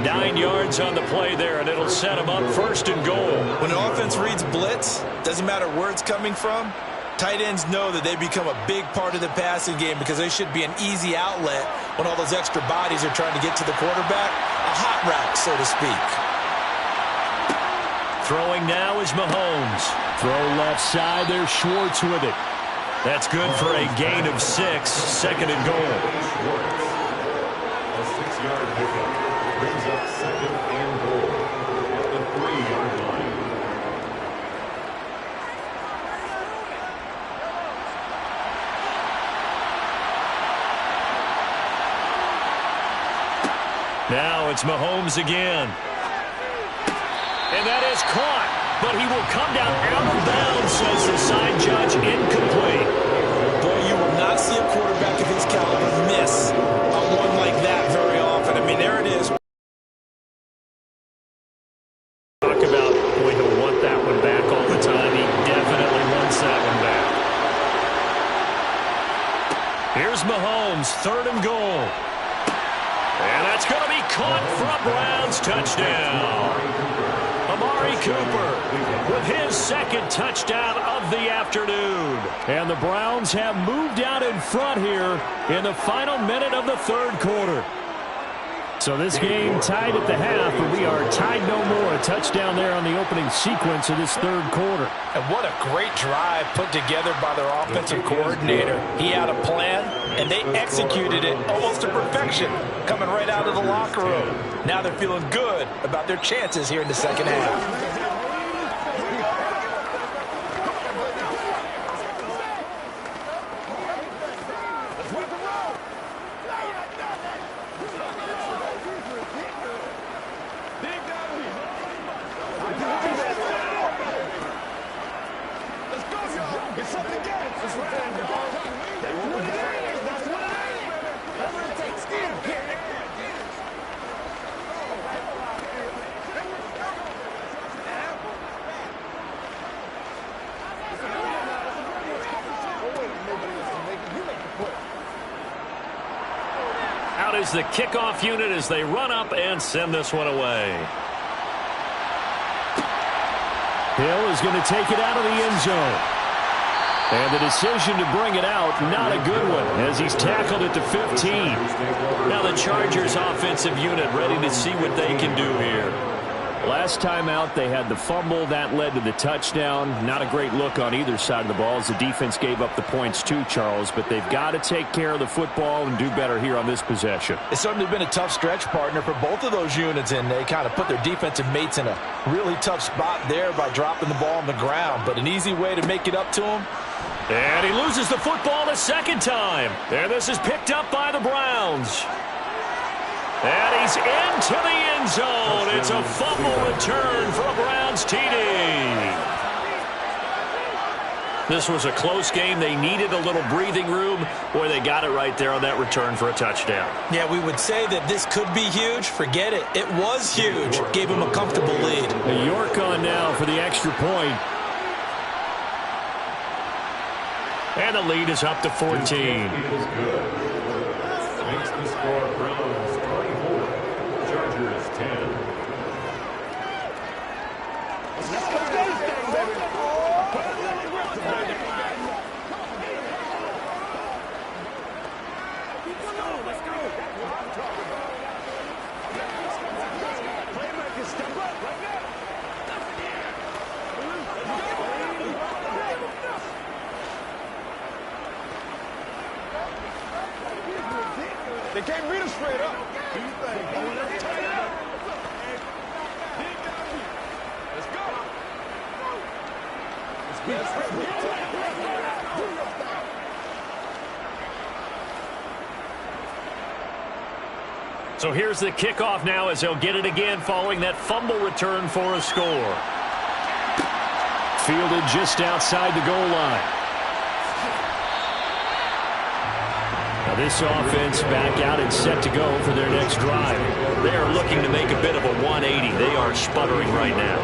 9 yards on the play there, and it'll set him up 1st and goal. When the offense reads blitz, doesn't matter where it's coming from, tight ends know that they become a big part of the passing game because they should be an easy outlet when all those extra bodies are trying to get to the quarterback. A hot route, so to speak. Throwing now is Mahomes. Throw left side, there's Schwartz with it. That's good for a gain of 6, 2nd and goal. A 6-yard pickup brings up 2nd and goal at the 3-yard line. Now it's Mahomes again. And that is caught, but he will come down out of bounds, says the side judge, incomplete. Boy, you will not see a quarterback of his caliber miss on one like that very often. I mean, there it is. Talk about, boy, he'll want that one back all the time. He definitely wants that one back. Here's Mahomes, 3rd and goal. And that's going to be caught for a Browns touchdown. Amari Cooper with his 2nd touchdown of the afternoon. And the Browns have moved out in front here in the final minute of the 3rd quarter. So this game tied at the half, but we are tied no more. A touchdown there on the opening sequence of this 3rd quarter. And what a great drive put together by their offensive coordinator. He had a plan, and they executed it almost to perfection, coming right out of the locker room. Now they're feeling good about their chances here in the second half. Out is the kickoff unit as they run up and send this one away. Hill is going to take it out of the end zone. And the decision to bring it out, not a good one, as he's tackled at the 15. Now the Chargers offensive unit ready to see what they can do here. Last time out, they had the fumble. That led to the touchdown. Not a great look on either side of the ball as the defense gave up the points too, Charles. But they've got to take care of the football and do better here on this possession. It's certainly been a tough stretch, partner, for both of those units, and they kind of put their defensive mates in a really tough spot there by dropping the ball on the ground. But an easy way to make it up to them. And he loses the football the second time. And this is picked up by the Browns. And he's into the end zone. It's a fumble return for a Browns TD. This was a close game. They needed a little breathing room. Boy, they got it right there on that return for a touchdown. Yeah, we would say that this could be huge. Forget it. It was huge. Gave him a comfortable lead. York on now for the extra point. And the lead is up to 14. Makes the score Browns 24, Chargers 10. They can't beat us straight up. Let's go. So here's the kickoff now as they'll get it again following that fumble return for a score. Fielded just outside the goal line. Now this offense back out and set to go for their next drive. They are looking to make a bit of a 180. They are sputtering right now.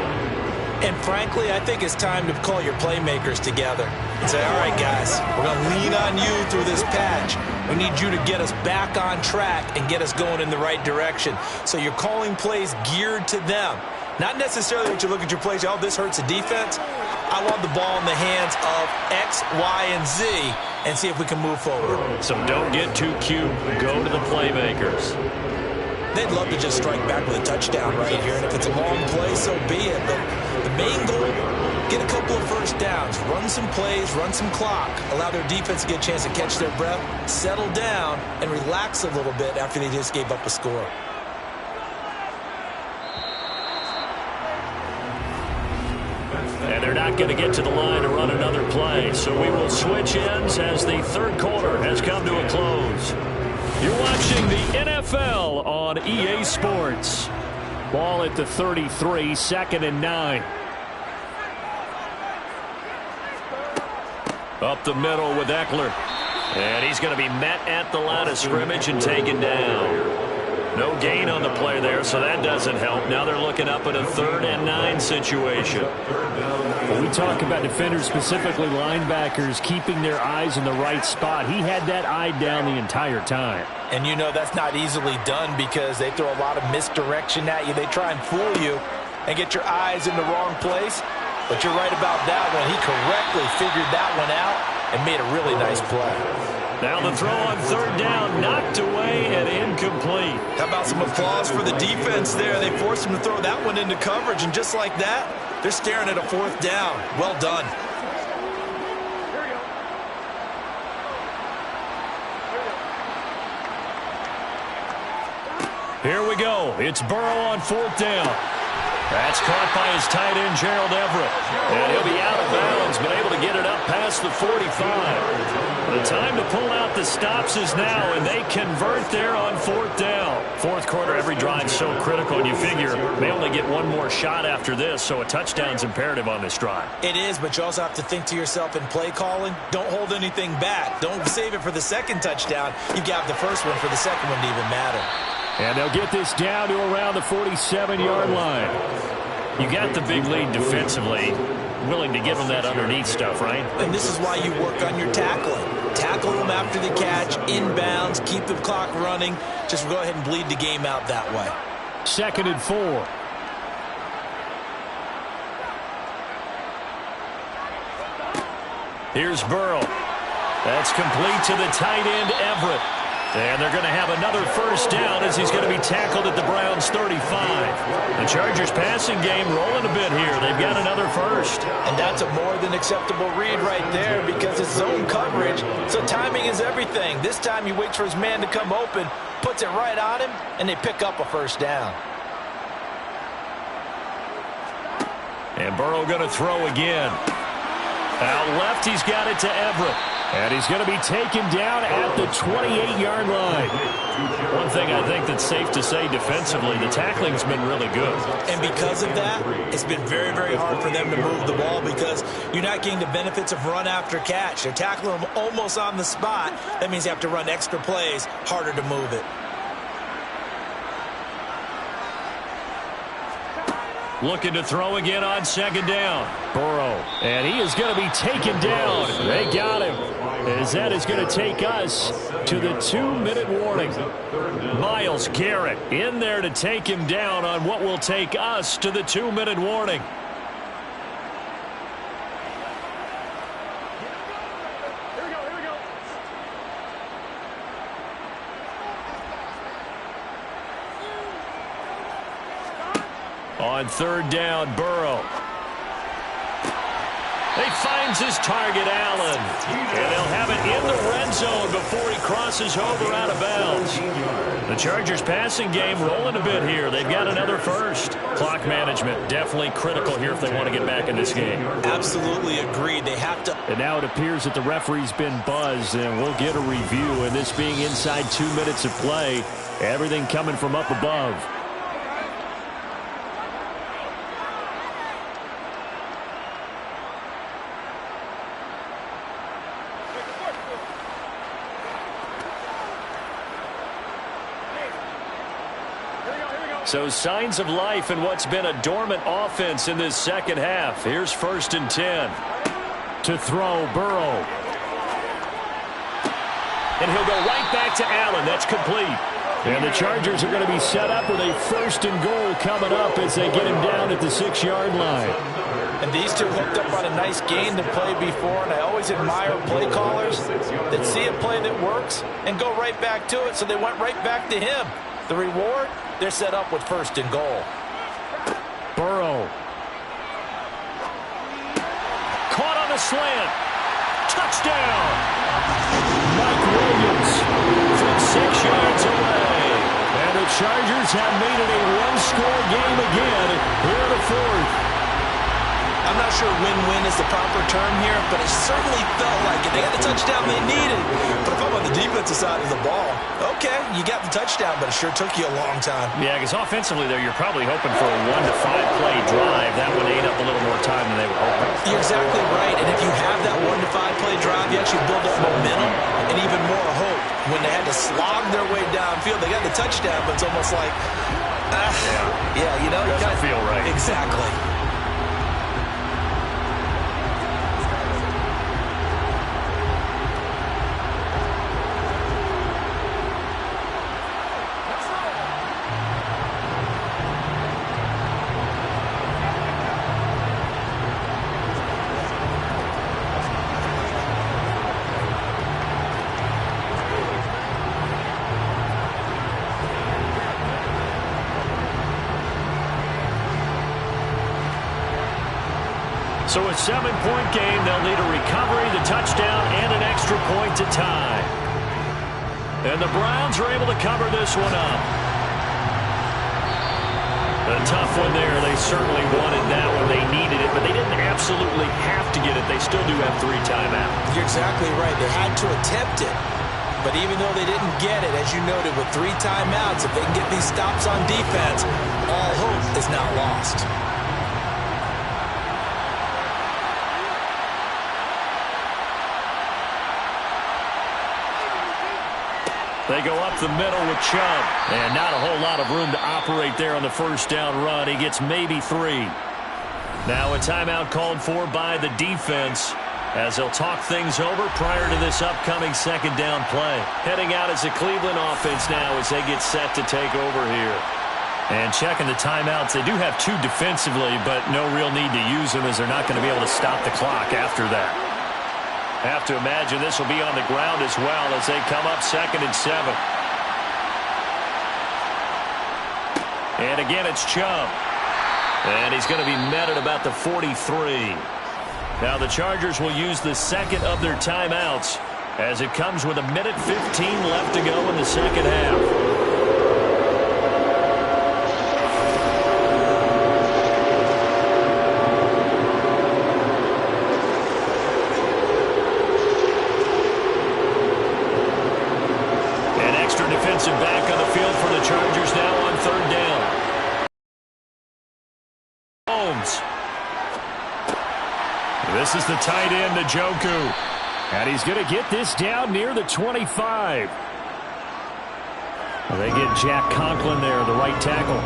And frankly, I think it's time to call your playmakers together and say, all right, guys, we're going to lean on you through this patch. We need you to get us back on track and get us going in the right direction. So you're calling plays geared to them. Not necessarily that you look at your plays, oh, this hurts the defense. I want the ball in the hands of X, Y, and Z and see if we can move forward. So don't get too cute. Go to the playmakers. They'd love to just strike back with a touchdown right here, and if it's a long play, so be it. But the main goal, get a couple of first downs, run some plays, run some clock, allow their defense to get a chance to catch their breath, settle down, and relax a little bit after they just gave up a score. And they're not going to get to the line to run another play. So we will switch ends as the third quarter has come to a close. You're watching the NFL on EA Sports. Ball at the 33, 2nd and 9. Up the middle with Eckler. And he's going to be met at the line of scrimmage and taken down. No gain on the play there, so that doesn't help. Now they're looking up at a 3rd and 9 situation. When we talk about defenders, specifically linebackers, keeping their eyes in the right spot, he had that eye down the entire time. And you know that's not easily done because they throw a lot of misdirection at you. They try and fool you and get your eyes in the wrong place. But you're right about that one. He correctly figured that one out and made a really nice play. Now the throw on 3rd down, knocked away and incomplete. How about some applause for the defense there? They forced him to throw that one into coverage, and just like that, they're staring at a 4th down. Well done. Here we go. It's Burrow on 4th down. That's caught by his tight end, Gerald Everett. And he'll be out of bounds, but able to get it up past the 45. The time to pull out the stops is now, and they convert there on 4th down. 4th quarter, every drive so critical, and you figure they only get one more shot after this, so a touchdown's imperative on this drive. It is, but you also have to think to yourself in play calling, don't hold anything back. Don't save it for the second touchdown. You got the first one for the second one to even matter. And they'll get this down to around the 47-yard line. You got the big lead defensively, willing to give them that underneath stuff, right? And this is why you work on your tackling. Tackle them after the catch, inbounds, keep the clock running. Just go ahead and bleed the game out that way. 2nd and 4. Here's Burrow. That's complete to the tight end, Everett. And they're going to have another first down as he's going to be tackled at the Browns' 35. The Chargers passing game rolling a bit here. They've got another first. And that's a more than acceptable read right there because it's zone coverage, so timing is everything. This time he waits for his man to come open, puts it right on him, and they pick up a first down. And Burrow going to throw again. Out left, he's got it to Everett. And he's going to be taken down at the 28-yard line. One thing I think that's safe to say defensively, the tackling's been really good. And because of that, it's been very, very hard for them to move the ball because you're not getting the benefits of run after catch. They're tackling them almost on the spot. That means you have to run extra plays, harder to move it. Looking to throw again on second down. Burrow. And he is going to be taken down. They got him. As that is going to take us to the 2-minute warning. Myles Garrett in there to take him down on what will take us to the 2-minute warning. On third down, Burrow. He finds his target, Allen. And they'll have it in the red zone before he crosses over out of bounds. The Chargers passing game rolling a bit here. They've got another first. Clock management definitely critical here if they want to get back in this game. Absolutely agreed. They have to. And now it appears that the referee's been buzzed, and we'll get a review. And this being inside 2 minutes of play, everything coming from up above. So signs of life in what's been a dormant offense in this second half. Here's 1st and 10. To throw, Burrow. And he'll go right back to Allen. That's complete. And the Chargers are going to be set up with a 1st and goal coming up as they get him down at the 6-yard line. And these two hooked up on a nice game to play before, and I always admire play callers that see a play that works and go right back to it, so they went right back to him. The reward, they're set up with 1st and goal. Burrow. Caught on a slant. Touchdown. Mike Williams from 6 yards away. And the Chargers have made it a one-score game again here in the 4th. I'm not sure win-win is the proper term here, but it certainly felt like it. They got the touchdown they needed. But if I'm on the defensive side of the ball, okay, you got the touchdown, but it sure took you a long time. Yeah, because offensively there, you're probably hoping for a 1 to 5 play drive. That would ate up a little more time than they were hoping. You're exactly right. And if you have that 1 to 5 play drive, you actually build up momentum and even more hope. When they had to slog their way downfield, they got the touchdown, but it's almost like, yeah, you know, it doesn't feel right. Exactly. So a 7-point game, they'll need a recovery, the touchdown, and an extra point to tie. And the Browns are able to cover this one up. A tough one there. They certainly wanted that one. They needed it, but they didn't absolutely have to get it. They still do have 3 timeouts. You're exactly right. They had to attempt it. But even though they didn't get it, as you noted, with 3 timeouts, if they can get these stops on defense, all hope is not lost. They go up the middle with Chubb. And not a whole lot of room to operate there on the first down run. He gets maybe 3. Now a timeout called for by the defense as they'll talk things over prior to this upcoming second down play. Heading out as a Cleveland offense now as they get set to take over here. And checking the timeouts, they do have 2 defensively, but no real need to use them as they're not going to be able to stop the clock after that. Have to imagine this will be on the ground as well as they come up 2nd and 7. And again, it's Chubb. And he's going to be met at about the 43. Now the Chargers will use the second of their timeouts as it comes with 1:15 left to go in the second half. Defensive back on the field for the Chargers now on 3rd down. Holmes. This is the tight end, Njoku. And he's going to get this down near the 25. They get Jack Conklin there, the right tackle.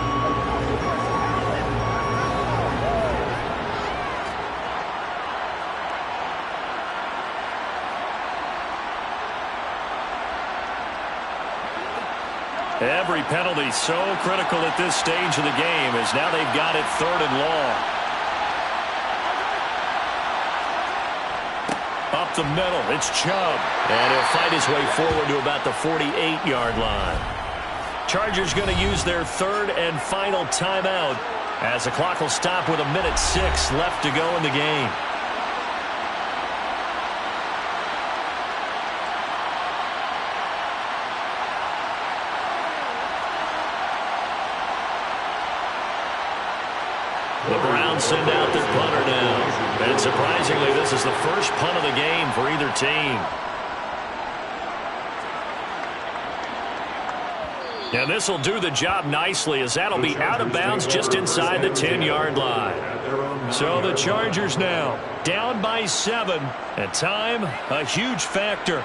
Every penalty so critical at this stage of the game as now they've got it 3rd and long. Up the middle, it's Chubb. And he'll fight his way forward to about the 48-yard line. Chargers going to use their 3rd and final timeout as the clock will stop with 1:06 left to go in the game. The Browns send out their punter now. And surprisingly, this is the first punt of the game for either team. And this will do the job nicely as that'll be out of bounds just inside the 10-yard line. So the Chargers now down by 7. And time, a huge factor.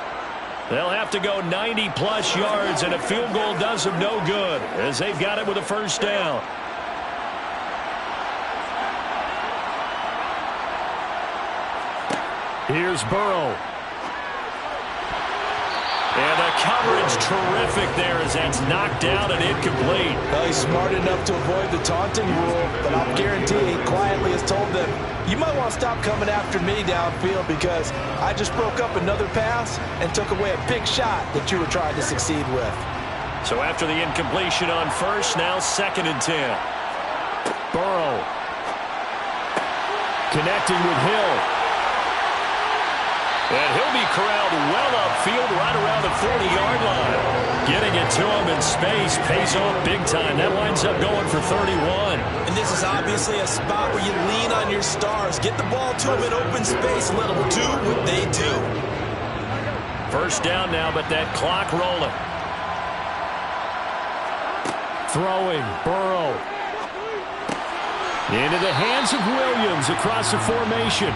They'll have to go 90-plus yards, and a field goal does them no good as they've got it with a 1st down. Here's Burrow. And the coverage terrific there as that's knocked down and incomplete. Well, he's smart enough to avoid the taunting rule, but I'll guarantee he quietly has told them, you might want to stop coming after me downfield because I just broke up another pass and took away a big shot that you were trying to succeed with. So after the incompletion on 1st, now 2nd and 10. Burrow. Connecting with Hill. And he'll be corralled well upfield right around the 40-yard line. Getting it to him in space pays off big time. That winds up going for 31. And this is obviously a spot where you lean on your stars. Get the ball to them in open space and let them do what they do. 1st down now, but that clock rolling. Throwing, Burrow. Into the hands of Williams across the formation.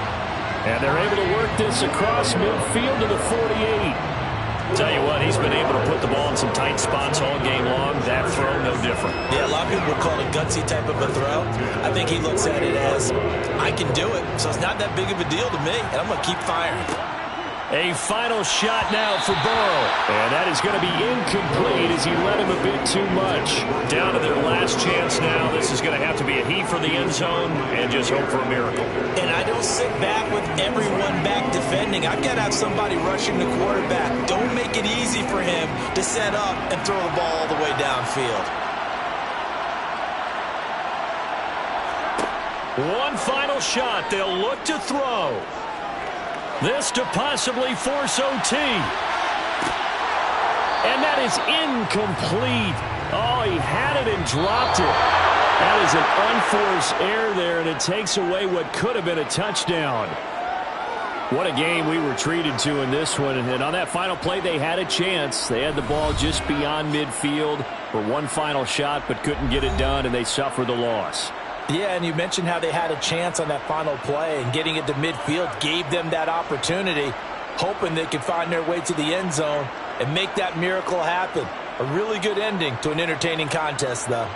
And they're able to work this across midfield to the 48. Tell you what, he's been able to put the ball in some tight spots all game long. That throw, no different. Yeah, a lot of people would call it a gutsy type of a throw. I think he looks at it as, I can do it, so it's not that big of a deal to me, and I'm going to keep firing. A final shot now for Burrow. And that is going to be incomplete as he led him a bit too much. Down to their last chance now. This is going to have to be a heave for the end zone and just hope for a miracle. And I don't sit back with everyone back defending. I've got to have somebody rushing the quarterback. Don't make it easy for him to set up and throw the ball all the way downfield. One final shot. They'll look to throw. This to possibly force OT. And that is incomplete. Oh, he had it and dropped it. That is an unforced error there, and it takes away what could have been a touchdown. What a game we were treated to in this one. And on that final play, they had a chance. They had the ball just beyond midfield for one final shot, but couldn't get it done, and they suffered the loss. Yeah, and you mentioned how they had a chance on that final play, and getting it to midfield gave them that opportunity, hoping they could find their way to the end zone and make that miracle happen. A really good ending to an entertaining contest, though.